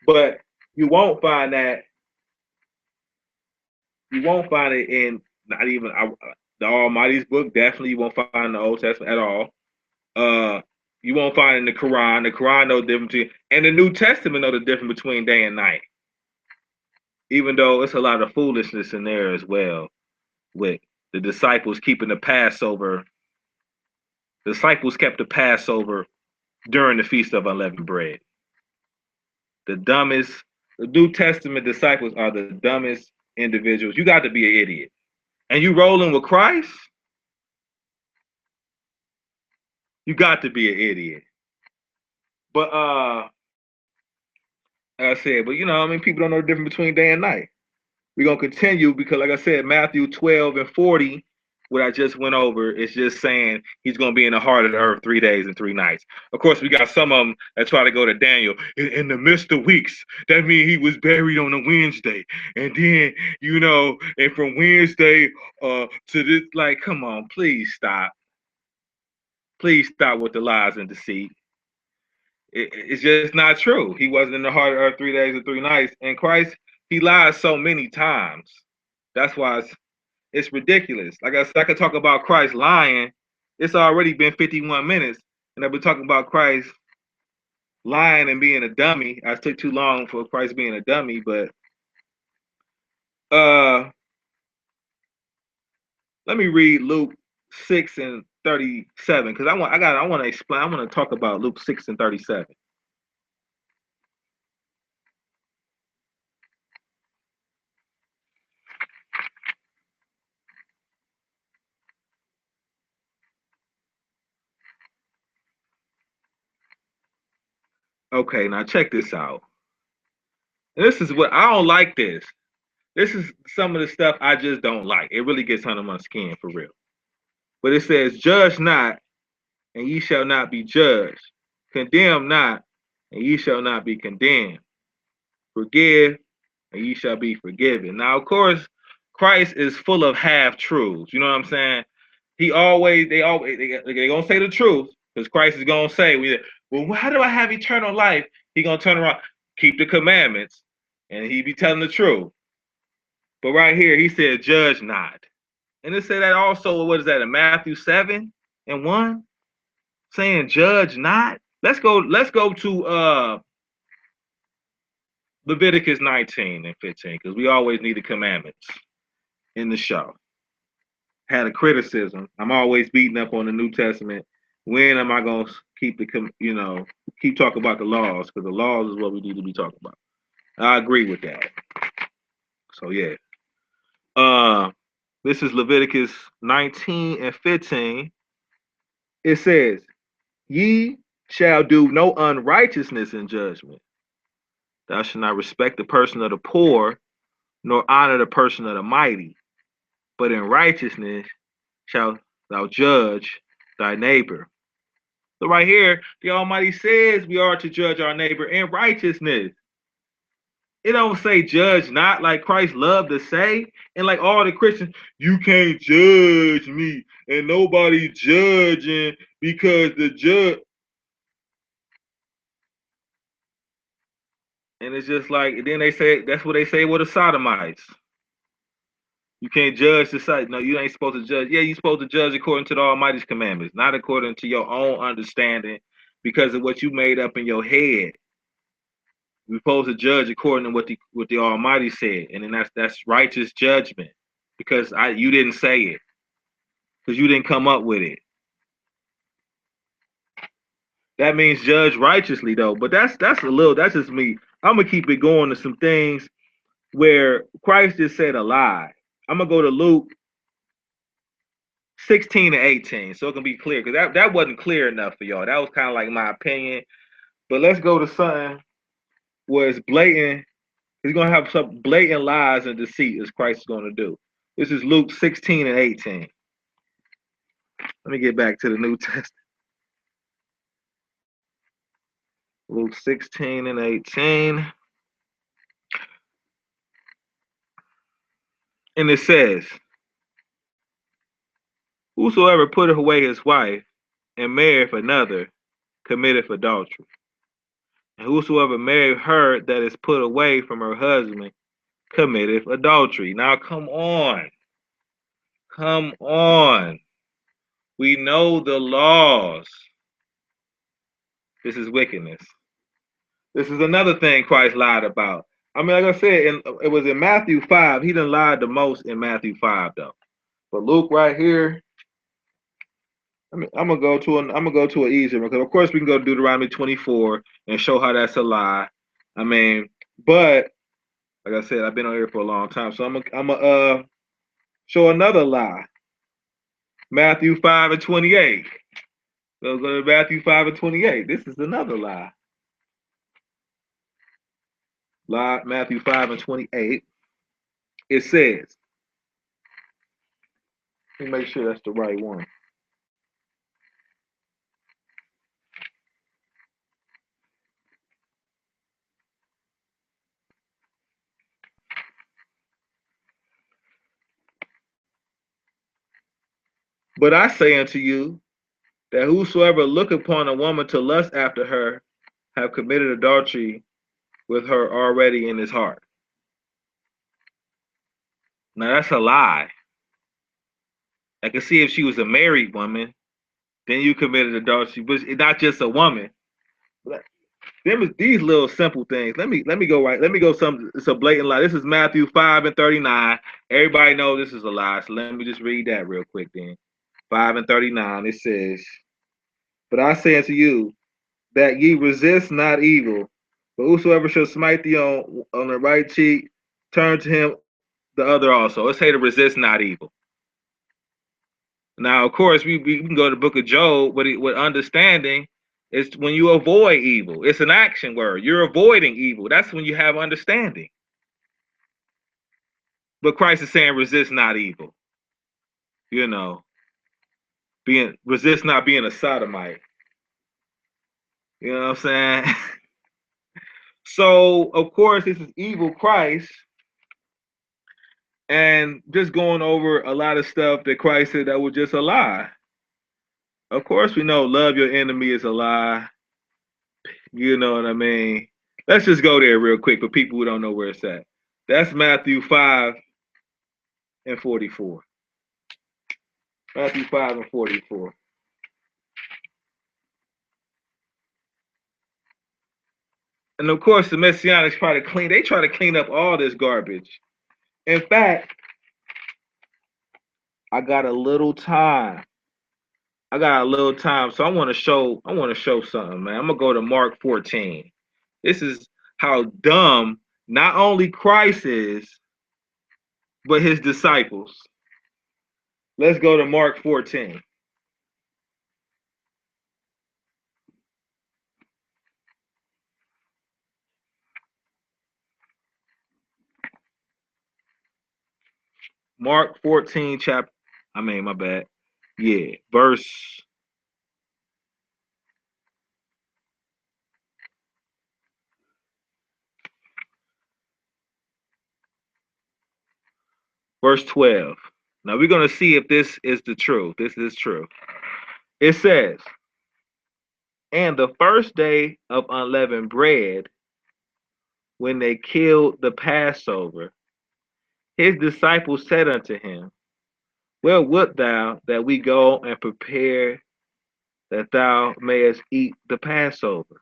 But you won't find that. You won't find it in not even the Almighty's book. Definitely, you won't find in the Old Testament at all. You won't find it in the Quran. The Quran knows the difference between, and the New Testament know the difference between day and night. Even though it's a lot of foolishness in there as well, with the disciples keeping the Passover. The disciples kept the Passover during the Feast of Unleavened Bread. The New Testament disciples are the dumbest individuals. You got to be an idiot. And you rolling with Christ, you got to be an idiot. But like I said, people don't know the difference between day and night. We're gonna continue because, like I said, Matthew 12 and 40, what I just went over, is just saying he's gonna be in the heart of the earth 3 days and 3 nights. Of course, we got some of them that try to go to Daniel in the midst of weeks. That means he was buried on a Wednesday, and then and from Wednesday to this, like, come on, please stop with the lies and deceit. It's just not true. He wasn't in the heart of earth 3 days and 3 nights, and Christ, he lies so many times. That's why it's ridiculous. Like I said, I could talk about Christ lying. It's already been 51 minutes, and I've been talking about Christ lying and being a dummy. I took too long for Christ being a dummy, but let me read Luke 6 and 37 because I want to explain. I want to talk about Luke 6 and 37. Okay, now check this out. This is what I don't like. This is some of the stuff I just don't like. It really gets under my skin for real. But it says, "Judge not, and ye shall not be judged. Condemn not, and ye shall not be condemned. Forgive, and ye shall be forgiven." Now, of course, Christ is full of half truths. You know what I'm saying? They gonna say the truth because Christ is gonna say, "Well, how do I have eternal life?" He gonna turn around, keep the commandments, and he be telling the truth. But right here, he said, "Judge not," and it said that also. What is that in Matthew 7 and 1? Saying, "Judge not." Let's go to Leviticus 19 and 15 because we always need the commandments in the show. Had a criticism. I'm always beating up on the New Testament. When am I gonna keep keep talking about the laws? Because the laws is what we need to be talking about. I agree with that. So yeah. This is Leviticus 19 and 15. It says, "Ye shall do no unrighteousness in judgment. Thou shalt not respect the person of the poor, nor honor the person of the mighty. But in righteousness shalt thou judge thy neighbor." So right here, the Almighty says we are to judge our neighbor in righteousness. It don't say judge not like Christ loved to say. And like all the Christians, you can't judge me. And nobody judging because the judge. And it's just like, then they say, that's what they say with the sodomites. You can't judge the site. No, you ain't supposed to judge. Yeah, you're supposed to judge according to the Almighty's commandments, not according to your own understanding because of what you made up in your head. We're supposed to judge according to what the Almighty said, and then that's righteous judgment because you didn't say it because you didn't come up with it. That means judge righteously though. But that's just me. I'm gonna keep it going to some things where Christ just said a lie. I'm gonna go to Luke 16 and 18 so it can be clear because that wasn't clear enough for y'all. That was kind of like my opinion. But let's go to something where it's blatant. He's gonna have some blatant lies and deceit as Christ is gonna do. This is Luke 16 and 18. Let me get back to the New Testament. Luke 16 and 18. And it says, whosoever putteth away his wife and marrieth another committeth adultery. And whosoever marrieth her that is put away from her husband committeth adultery. Now come on. Come on. We know the laws. This is wickedness. This is another thing Christ lied about. I mean, like I said, it was in Matthew 5. He done lied the most in Matthew 5, though. But Luke right here, I'm gonna go to an easier one because of course we can go to Deuteronomy 24 and show how that's a lie. I mean, but like I said, I've been on here for a long time, so I'm gonna show another lie. Matthew 5 and 28. So go to Matthew 5 and 28. This is another lie. Matthew 5 and 28. It says, let me make sure that's the right one. But I say unto you that whosoever look upon a woman to lust after her have committed adultery with her already in his heart. Now that's a lie. I can see if she was a married woman, then you committed adultery, but it's not just a woman. These little simple things. Let me go right. Let me go some. It's a blatant lie. This is Matthew 5 and 39. Everybody knows this is a lie. So let me just read that real quick then. 5 and 39. It says, "But I say unto you that ye resist not evil, but whosoever shall smite thee on the right cheek, turn to him the other also." Let's say to resist not evil. Now, of course, we can go to the book of Job, but with understanding, it's when you avoid evil. It's an action word. You're avoiding evil. That's when you have understanding. But Christ is saying, resist not evil. You know, resist not being a sodomite. You know what I'm saying? So, of course, this is evil Christ. And just going over a lot of stuff that Christ said that was just a lie. Of course, we know love your enemy is a lie. You know what I mean? Let's just go there real quick for people who don't know where it's at. That's Matthew 5 and 44. Matthew 5 and 44. And of course, the Messianics try to clean up all this garbage. In fact, I got a little time. So I want to show something, man. I'm gonna go to Mark 14. This is how dumb not only Christ is, but his disciples. Let's go to Mark 14. Mark 14, chapter. I mean, my bad. Yeah, verse 12. Now we're gonna see if this is the truth. This is true. It says, and the first day of unleavened bread, when they killed the Passover, his disciples said unto him, where wilt thou that we go and prepare that thou mayest eat the Passover?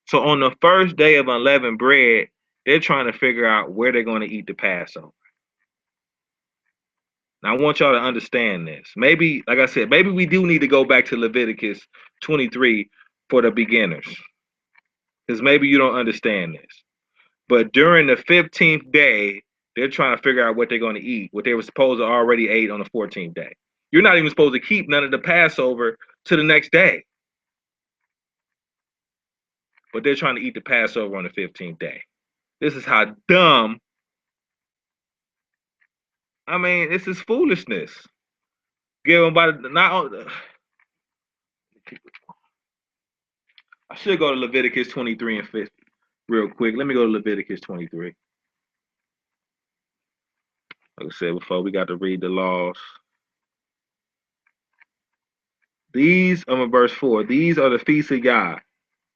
So on the first day of unleavened bread, they're trying to figure out where they're going to eat the Passover. Now I want y'all to understand this. Maybe, like I said, maybe we do need to go back to Leviticus 23 for the beginners, because maybe you don't understand this. But during the 15th day, they're trying to figure out what they're going to eat, what they were supposed to already ate on the 14th day. You're not even supposed to keep none of the Passover to the next day. But they're trying to eat the Passover on the 15th day. This is how dumb. I mean, this is foolishness. Give them by the, not. I should go to Leviticus 23 and 50 real quick. Let me go to Leviticus 23. Like I said before, we got to read the laws. These, I'm in verse 4. These are the feasts of Yah,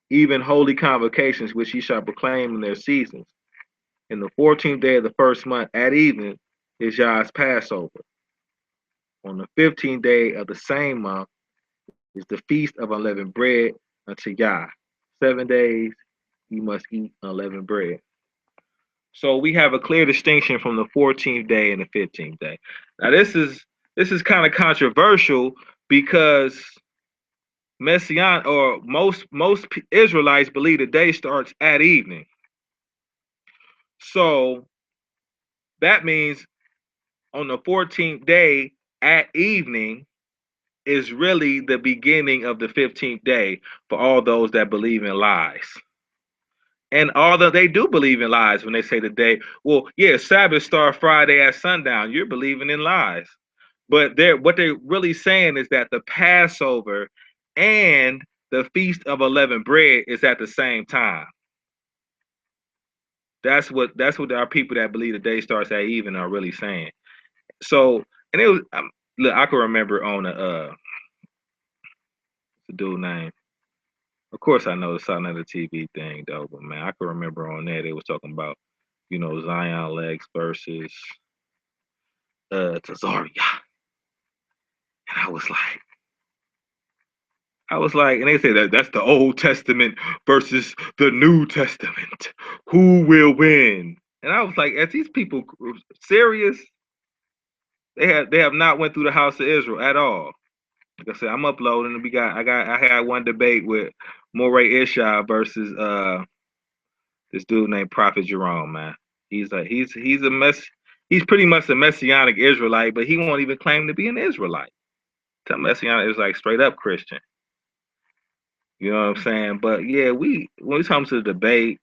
even holy convocations, which ye shall proclaim in their seasons. In the 14th day of the first month at evening is Yah's Passover. On the 15th day of the same month is the feast of unleavened bread unto Yah. 7 days you must eat unleavened bread. So we have a clear distinction from the 14th day and the 15th day. Now this is kind of controversial because Messianic or most Israelites believe the day starts at evening. So that means on the 14th day at evening is really the beginning of the 15th day for all those that believe in lies. And although they do believe in lies when they say the day, well, yeah, Sabbath start Friday at sundown. You're believing in lies. But what they're really saying is that the Passover and the Feast of Unleavened Bread is at the same time. That's what our people that believe the day starts at even are really saying. So, and it was look, I can remember on the dude name. Of course, I know it's another TV thing though, but man, I can remember on there they was talking about, Zion Legs versus Tazaria, and I was like, and they say that that's the Old Testament versus the New Testament. Who will win? And I was like, are these people serious? They have not went through the house of Israel at all. Like I said, I'm uploading. I had one debate with Moray Ishai versus this dude named Prophet Jerome. Man, he's a mess. He's pretty much a messianic Israelite, but he won't even claim to be an Israelite. Tell messianic is like straight up Christian. You know what I'm saying? But yeah, when we come to the debate,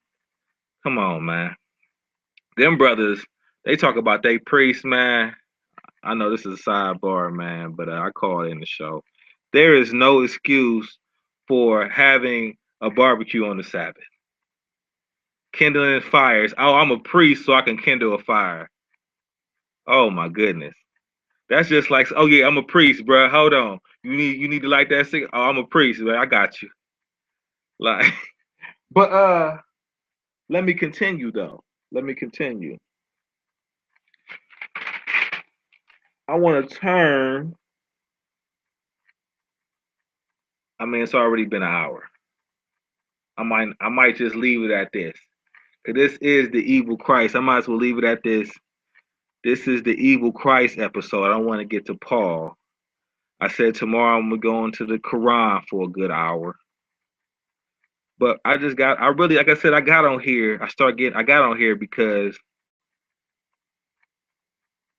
come on, man. Them brothers, they talk about they priests, man. I know this is a sidebar, man, but I call it in the show. There is no excuse for having a barbecue on the Sabbath. Kindling fires. Oh, I'm a priest, so I can kindle a fire. Oh my goodness. That's just like, oh yeah, I'm a priest, bro. Hold on. You need to light that cigarette. Oh, I'm a priest, man. I got you. Like, but let me continue though. Let me continue. I want to turn. I mean, it's already been an hour. I might just leave it at this. Cause this is the evil Christ. I might as well leave it at this. This is the evil Christ episode. I don't want to get to Paul. I said tomorrow I'm gonna go into the Quran for a good hour. But I really, like I said, I got on here. I got on here because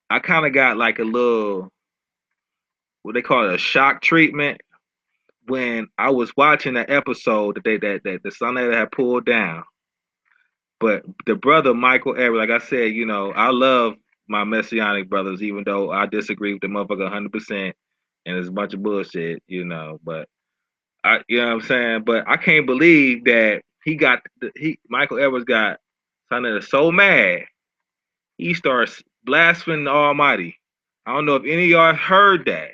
I kind of got like a little, what they call it, a shock treatment when I was watching the episode that the son that had pulled down. But the brother Michael Everett, like I said, I love my messianic brothers, even though I disagree with the motherfucker 100%, and it's a bunch of bullshit. But you know what I'm saying. But I can't believe that Michael Edwards got something that's so mad he starts blaspheming the Almighty. I don't know if any of y'all heard that,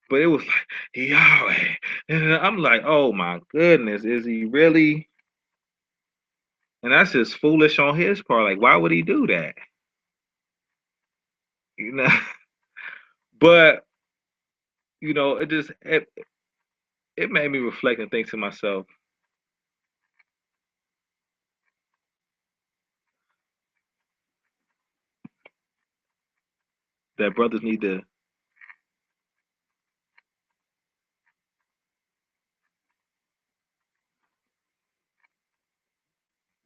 but it was like Yahweh, and I'm like, oh my goodness, is he really? And that's just foolish on his part. Like, why would he do that? You know. But it made me reflect and think to myself that brothers need to.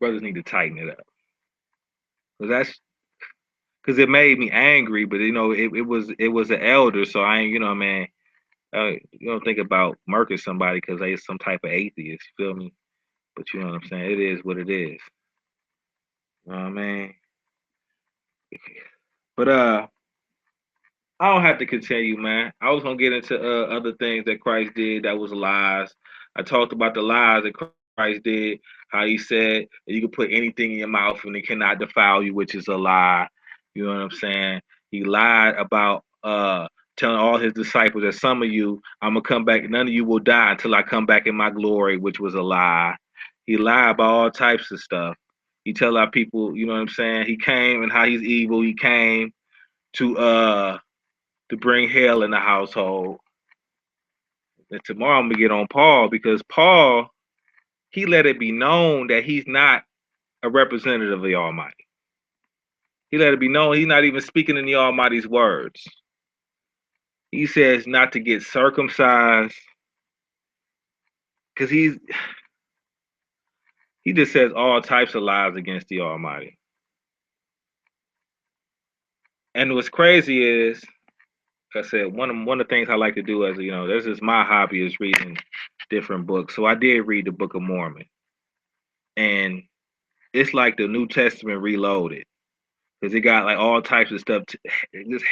brothers need to tighten it up. Because it made me angry, but it was an elder, so I ain't, man. You don't think about murking somebody because they some type of atheist. You feel me? But you know what I'm saying? It is what it is. You know what I mean? But I don't have to continue, man. I was gonna get into other things that Christ did that was lies. I talked about the lies that Christ did, how he said that you can put anything in your mouth and it cannot defile you, which is a lie. You know what I'm saying? He lied about telling all his disciples that some of you, I'm gonna come back, none of you will die until I come back in my glory, which was a lie. He lied about all types of stuff. He tell our people, you know what I'm saying? He came and how he's evil. He came to bring hell in the household. And tomorrow I'm gonna get on Paul because Paul, he let it be known that he's not a representative of the Almighty. He let it be known he's not even speaking in the Almighty's words. He says not to get circumcised because he just says all types of lies against the Almighty. And what's crazy is, like I said, one of the things I like to do as this is my hobby is reading different books. So I did read the Book of Mormon, and it's like the New Testament reloaded because it got like all types of stuff, just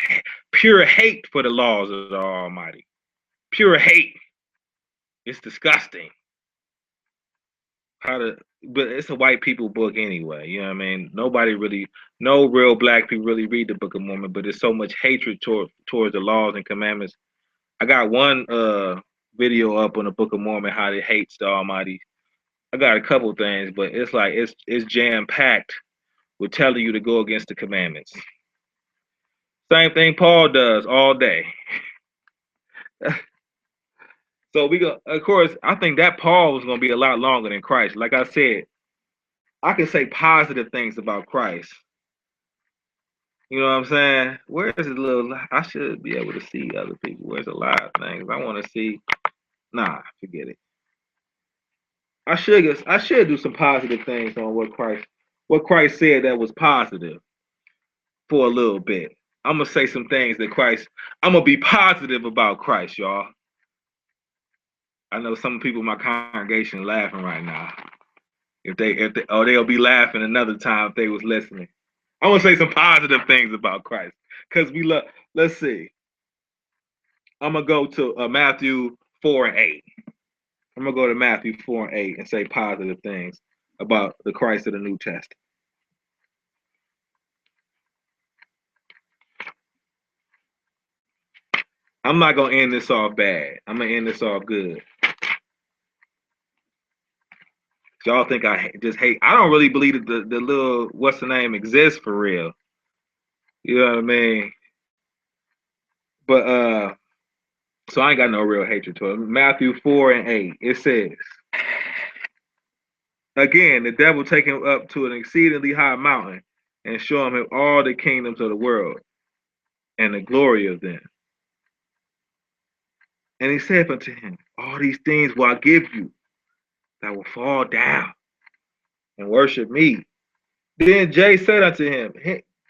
pure hate for the laws of the Almighty, pure hate. It's disgusting how to, but it's a white people book anyway. You know what I mean? No real black people really read the Book of Mormon, but there's so much hatred towards the laws and commandments. I got one video up on the Book of Mormon how it hates the Almighty. I got a couple things, but it's like it's jam packed with telling you to go against the commandments. Same thing Paul does all day. So we go. Of course, I think that Paul was going to be a lot longer than Christ. Like I said, I can say positive things about Christ. You know what I'm saying? Where's the little? I should be able to see other people. Where's a lot of things I want to see? Nah, forget it. I should do some positive things on what Christ said that was positive for a little bit. I'm gonna say some things that Christ. I'm gonna be positive about Christ, y'all. I know some people in my congregation laughing right now. If they'll be laughing another time if they was listening. I want to say some positive things about Christ because we love. Let's see. I'm gonna go to Matthew 4:8. I'm gonna go to Matthew 4:8 and say positive things about the Christ of the New Testament. I'm not gonna end this all bad. I'm gonna end this all good. Y'all think I just hate? I don't really believe that the little what's the name exists for real. You know what I mean? But so I ain't got no real hatred to it. Matthew 4:8. It says, again, the devil take him up to an exceedingly high mountain and show him all the kingdoms of the world and the glory of them. And he said unto him, all these things will I give you that will fall down and worship me. Then Jay said unto him,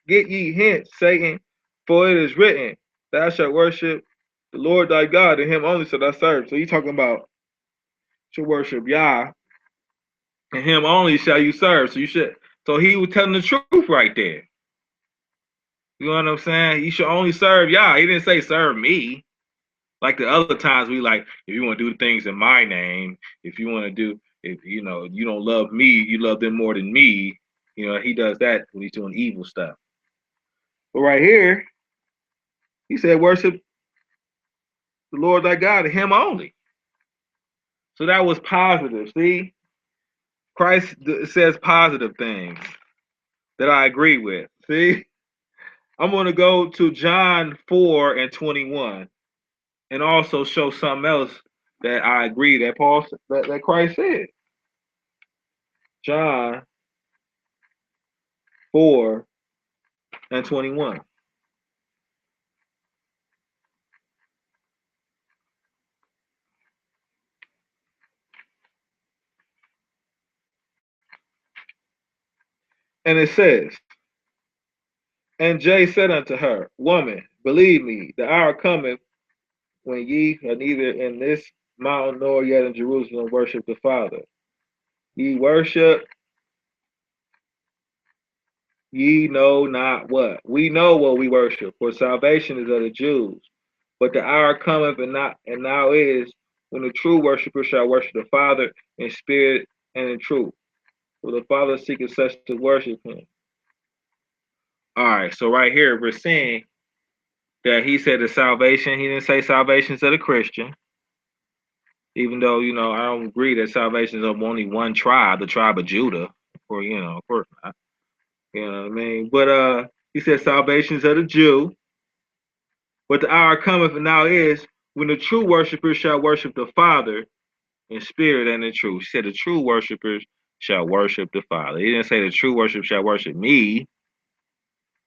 get ye hence, Satan, for it is written, thou shalt worship the Lord thy God, and him only shalt thou serve. So he's talking about to worship Yah, and him only shall you serve. So you should. So he was telling the truth right there. You know what I'm saying? You should only serve Yah. He didn't say serve me. Like the other times we like, if you want to do things in my name, if you want to do, if you don't love me, you love them more than me. He does that when he's doing evil stuff. But right here, he said, worship the Lord thy God and him only. So that was positive. See, Christ says positive things that I agree with. See, I'm going to go to John 4:21 and also show something else that I agree that Christ said. John 4:21. And it says, and Jay said unto her, Woman, believe me, the hour cometh when ye are neither in this mountain nor yet in Jerusalem worship the Father. Ye worship, ye know not what. We know what we worship, for salvation is of the Jews. But the hour cometh and now is when the true worshippers shall worship the Father in spirit and in truth. For the Father seeketh such to worship him. All right, so right here we're seeing that he said the salvation, he didn't say salvation's of the Christian, even though, I don't agree that salvation is of only one tribe, the tribe of Judah, or, of course not. You know what I mean? But he said salvation's of the Jew, but the hour cometh and now is when the true worshipers shall worship the Father in spirit and in truth. He said the true worshipers shall worship the Father. He didn't say the true worship shall worship me.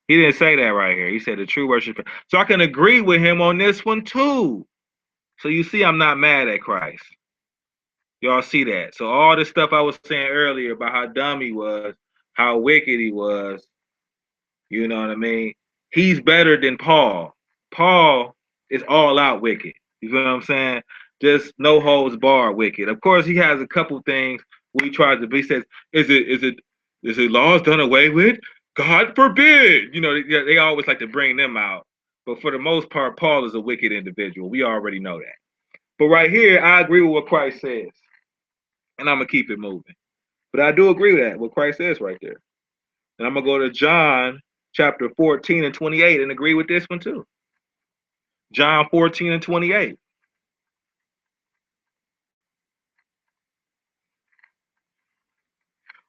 He didn't say that right here. He said the true worshiper. So I can agree with him on this one too. So you see, I'm not mad at Christ. Y'all see that? So all the stuff I was saying earlier about how dumb he was, how wicked he was, you know what I mean? He's better than Paul. Paul is all out wicked. You feel what I'm saying? Just no holds bar wicked. Of course, he has a couple things where he tries to be. He says, "Is it laws done away with? God forbid." They always like to bring them out. But for the most part, Paul is a wicked individual. We already know that. But right here, I agree with what Christ says, and I'm gonna keep it moving. But I do agree with that, what Christ says right there. And I'm gonna go to John chapter 14 and 28 and agree with this one too. John 14 and 28.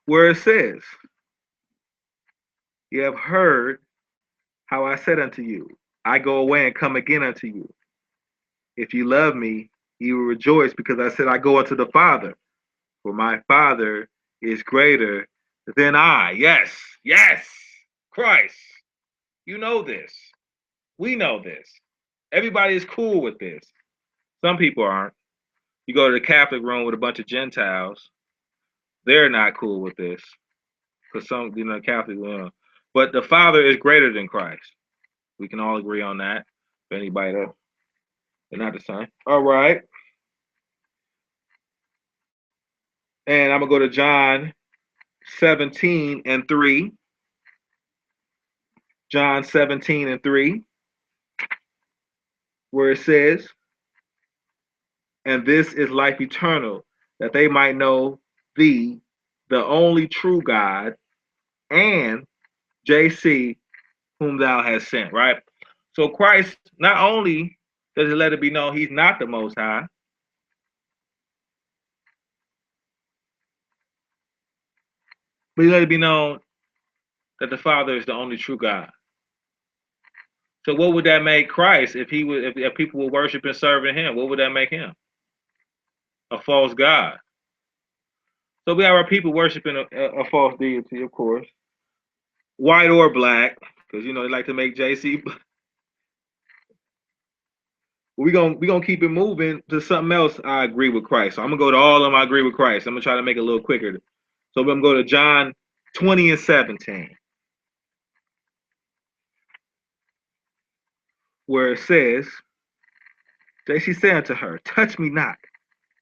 Where it says, "You have heard how I said unto you, I go away and come again unto you. If you love me, you will rejoice because I said I go unto the Father, for my Father is greater than I." Yes, yes, Christ. You know this. We know this. Everybody is cool with this. Some people aren't. You go to the Catholic room with a bunch of Gentiles, they're not cool with this. Because some, Catholic, but the Father is greater than Christ. We can all agree on that. If anybody else, they're not the same. All right. And I'm going to go to John 17 and 3. John 17 and 3, where it says, "And this is life eternal, that they might know thee, the only true God, and JC, whom thou hast sent," right? So Christ, not only does he let it be known he's not the Most High, but he let it be known that the Father is the only true God. So what would that make Christ if people were worshiping serving him? What would that make him? A false God. So we have our people worshiping a false deity, of course, white or black, because they like to make JC. We gonna keep it moving to something else. I agree with Christ. So I'm gonna go to all of them. I agree with Christ. I'm gonna try to make it a little quicker. So I'm gonna go to John 20 and 17, where it says, "JC said unto her, Touch me not,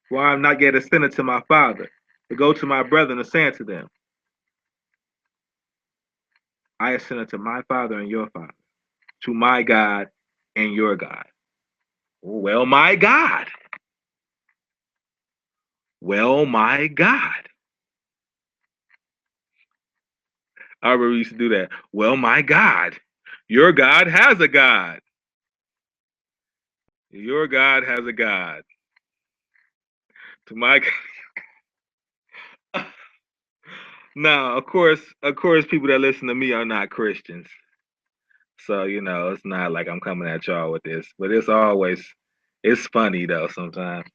for I am not yet ascended to my Father, but go to my brethren and say unto them, I ascend unto my Father and your Father, to my God and your God." Well, my God. Well, my God. I remember we used to do that. Well, my God. Your God has a God. Your God has a God. To my God. Now, of course, people that listen to me are not Christians. So, it's not like I'm coming at y'all with this, but it's funny though sometimes.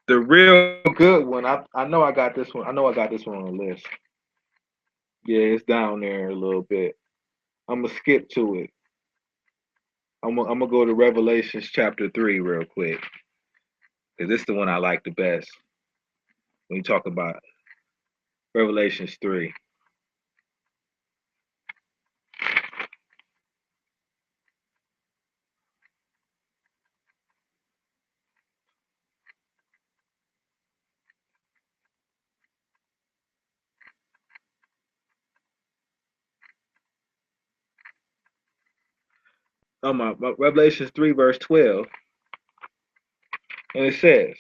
The real good one, I know I got this one. I know I got this one on the list. Yeah, it's down there a little bit. I'm gonna skip to it. I'm gonna go to Revelations chapter 3 real quick, because this is the one I like the best when you talk about Revelations 3. my Revelations 3 verse 12, and it says,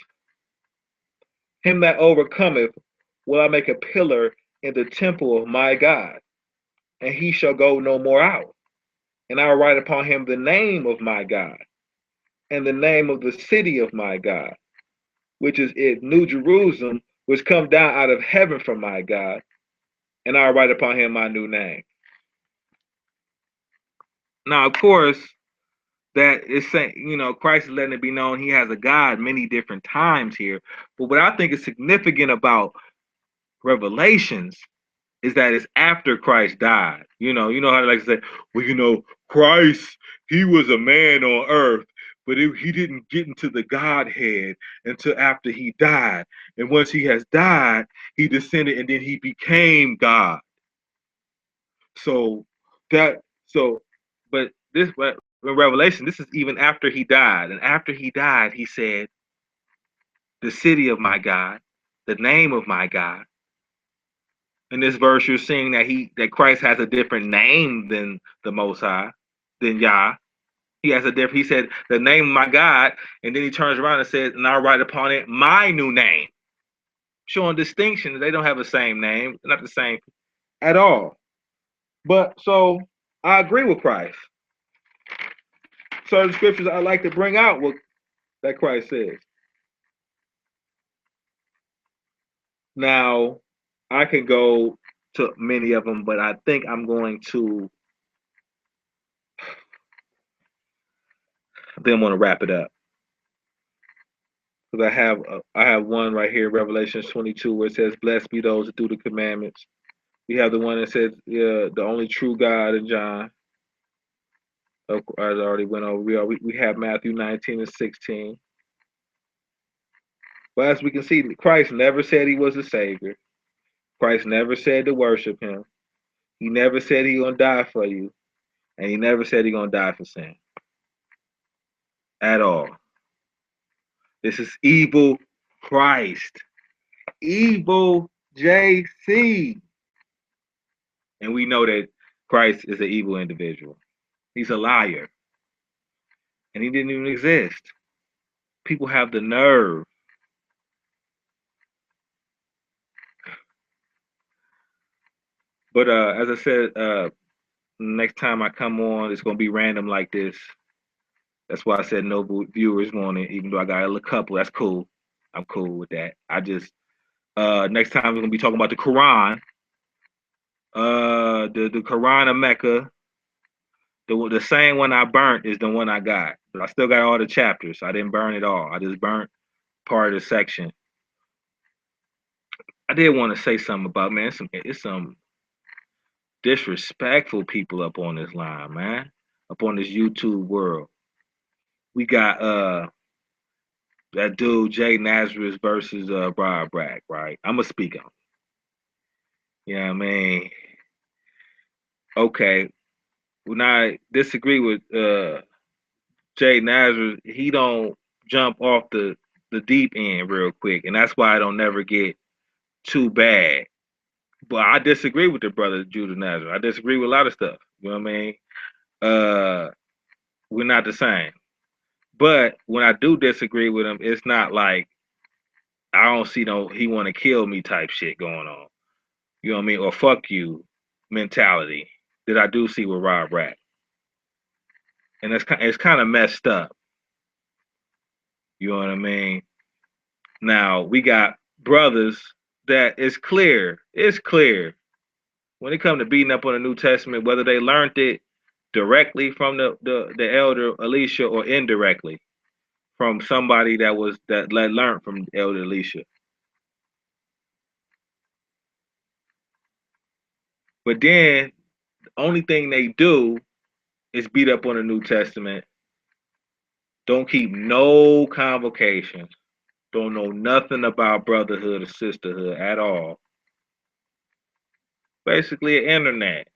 "Him that overcometh will I make a pillar in the temple of my God, and he shall go no more out. And I will write upon him the name of my God, and the name of the city of my God, which is it New Jerusalem, which come down out of heaven from my God, and I'll write upon him my new name." Now, of course, that is saying, Christ is letting it be known he has a God many different times here. But what I think is significant about Revelations is that it's after Christ died. You know how they like to say, well, Christ, he was a man on earth, but he didn't get into the Godhead until after he died. And once he has died, he descended and then he became God. So that so, but this in Revelation, this is even after he died, and after he died, he said, "The city of my God, the name of my God." In this verse, you're seeing that Christ has a different name than the Most High, than Yah. He has a different. He said, "The name of my God," and then he turns around and says, "And I'll write upon it my new name," showing distinction. They don't have the same name, not the same at all. But so I agree with Christ. Certain scriptures I like to bring out what that Christ says. Now, I can go to many of them, but I think I'm going to. I think I'm going to wrap it up because I have one right here, Revelation 22, where it says, "Blessed be those that do the commandments." We have the one that says, "Yeah, the only true God," in John. I already went over. We have Matthew 19 and 16. But as we can see, Christ never said he was a savior. Christ never said to worship him. He never said he gonna die for you, and he never said he gonna die for sin at all. This is evil Christ, evil JC, and we know that Christ is an evil individual. He's a liar, and he didn't even exist. People have the nerve. But as I said, next time I come on, it's gonna be random like this. That's why I said no viewers wanted, even though I got a couple. That's cool. I'm cool with that. I just next time we're gonna be talking about the Quran, the Quran of Mecca. The same one I burnt is the one I got. But I still got all the chapters. I didn't burn it all. I just burnt part of the section. I did want to say something about, man. It's some disrespectful people up on this line, man. Up on this YouTube world. We got that dude Jay Nazareth versus Brian Bragg, right? I'm gonna speak on. You know what I mean? Okay. When I disagree with Jay Nazareth, he don't jump off the deep end real quick, and that's why I don't never get too bad. But I disagree with the brother Judah Nazareth. I disagree with a lot of stuff. You know what I mean? Uh, we're not the same. But when I do disagree with him, it's not like I don't see no he want to kill me type shit going on. You know what I mean? Or fuck you mentality that I do see with Rob Rat. And it's kind of messed up. You know what I mean? Now we got brothers that it's clear when it comes to beating up on the New Testament, whether they learned it directly from the elder Elisha or indirectly from somebody that learned from Elder Elisha. But then the only thing they do is beat up on the New Testament. Don't keep no convocations. Don't know nothing about brotherhood or sisterhood at all. Basically, an internet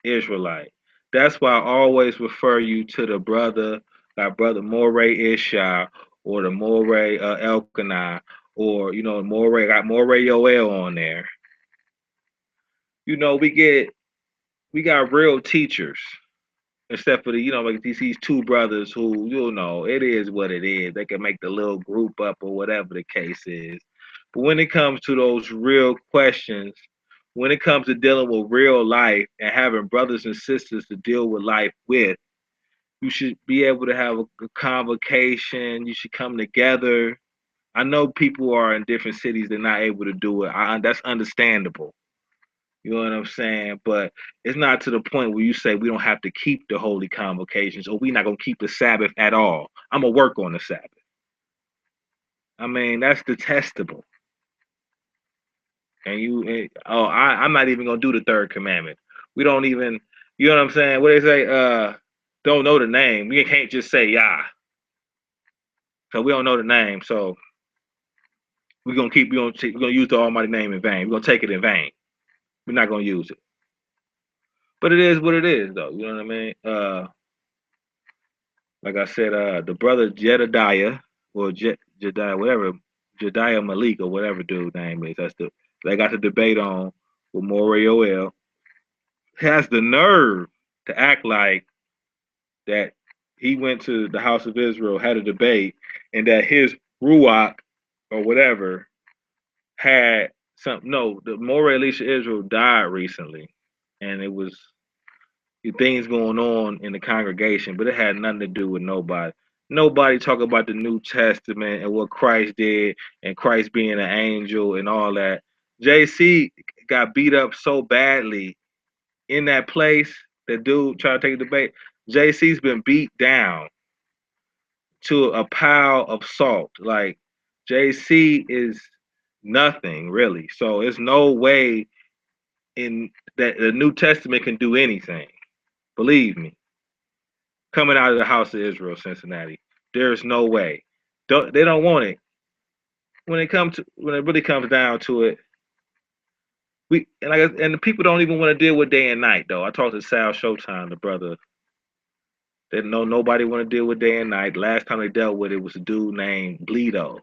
Israelite. That's why I always refer you to the brother, like brother Moray Ishah or the Moray Elkanah, or Moray got Moray Yoel on there. We got real teachers Except for the, like these two brothers who, it is what it is. They can make the little group up or whatever the case is. But when it comes to those real questions, when it comes to dealing with real life and having brothers and sisters to deal with life with, you should be able to have a convocation. You should come together. I know people are in different cities, they're not able to do it. That's understandable. You know what I'm saying? But it's not to the point where you say we don't have to keep the holy convocations or we're not going to keep the Sabbath at all. I'm going to work on the Sabbath. I mean, that's detestable. And I'm not even going to do the third commandment. We don't even, you know what I'm saying? What they say, don't know the name. We can't just say Yah. So we don't know the name. So we're going to use the Almighty name in vain. We're going to take it in vain. We're not going to use it. But it is what it is, though. You know what I mean? Like I said, the brother Jedediah or Jediah, whatever, Jediah Malik or whatever dude name is. They got the debate on with Morey Yoel. Has the nerve to act like that he went to the House of Israel, had a debate, and that his Ruach or whatever had some. No, the Morey Elisha Israel died recently, and it was things going on in the congregation, but it had nothing to do with nobody. Nobody talk about the New Testament and what Christ did and Christ being an angel and all that. JC got beat up so badly in that place. That dude tried to take a debate. JC's been beat down to a pile of salt. Like JC is nothing really. So there's no way in that the New Testament can do anything. Believe me. Coming out of the House of Israel, Cincinnati. There's no way. They don't want it. When it really comes down to it, and the people don't even want to deal with day and night though. I talked to Sal Showtime, the brother. They know nobody want to deal with day and night. Last time they dealt with it was a dude named Bleedo,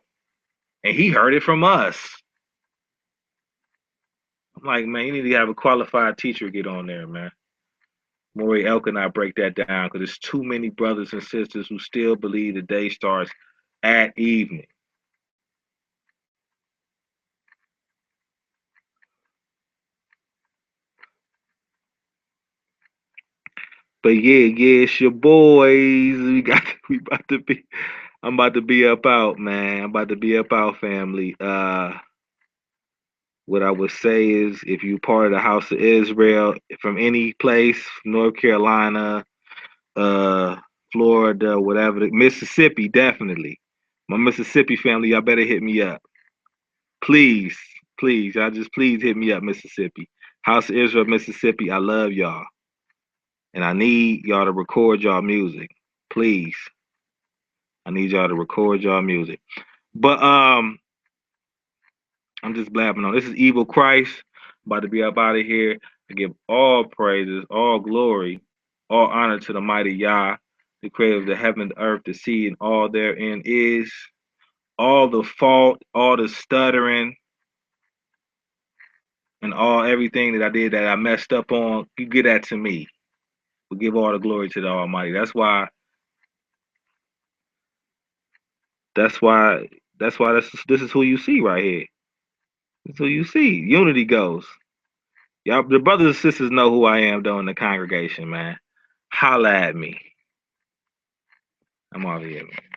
and he heard it from us. I'm like, man, you need to have a qualified teacher get on there, man. Maury Elk and I break that down because there's too many brothers and sisters who still believe the day starts at evening. But yeah, it's your boys. I'm about to be up out, man. I'm about to be up out, family. What I would say is if you part of the House of Israel from any place, North Carolina, uh, Florida, whatever, Mississippi, definitely. My Mississippi family, y'all better hit me up. Please, please, y'all just please hit me up, Mississippi. House of Israel, Mississippi, I love y'all. And I need y'all to record y'all music. Please. I need y'all to record y'all music. But I'm just blabbing on. This is Evil Christ. About to be up out of here. I give all praises, all glory, all honor to the mighty Yah, the creator of the heaven, the earth, the sea, and all therein is. All the fault, all the stuttering, and all everything that I did that I messed up on, you get that to me. We give all the glory to the Almighty. That's why this is who you see right here. This is who you see. Unity goes. Y'all, the brothers and sisters know who I am though in the congregation, man. Holla at me. I'm out here, man.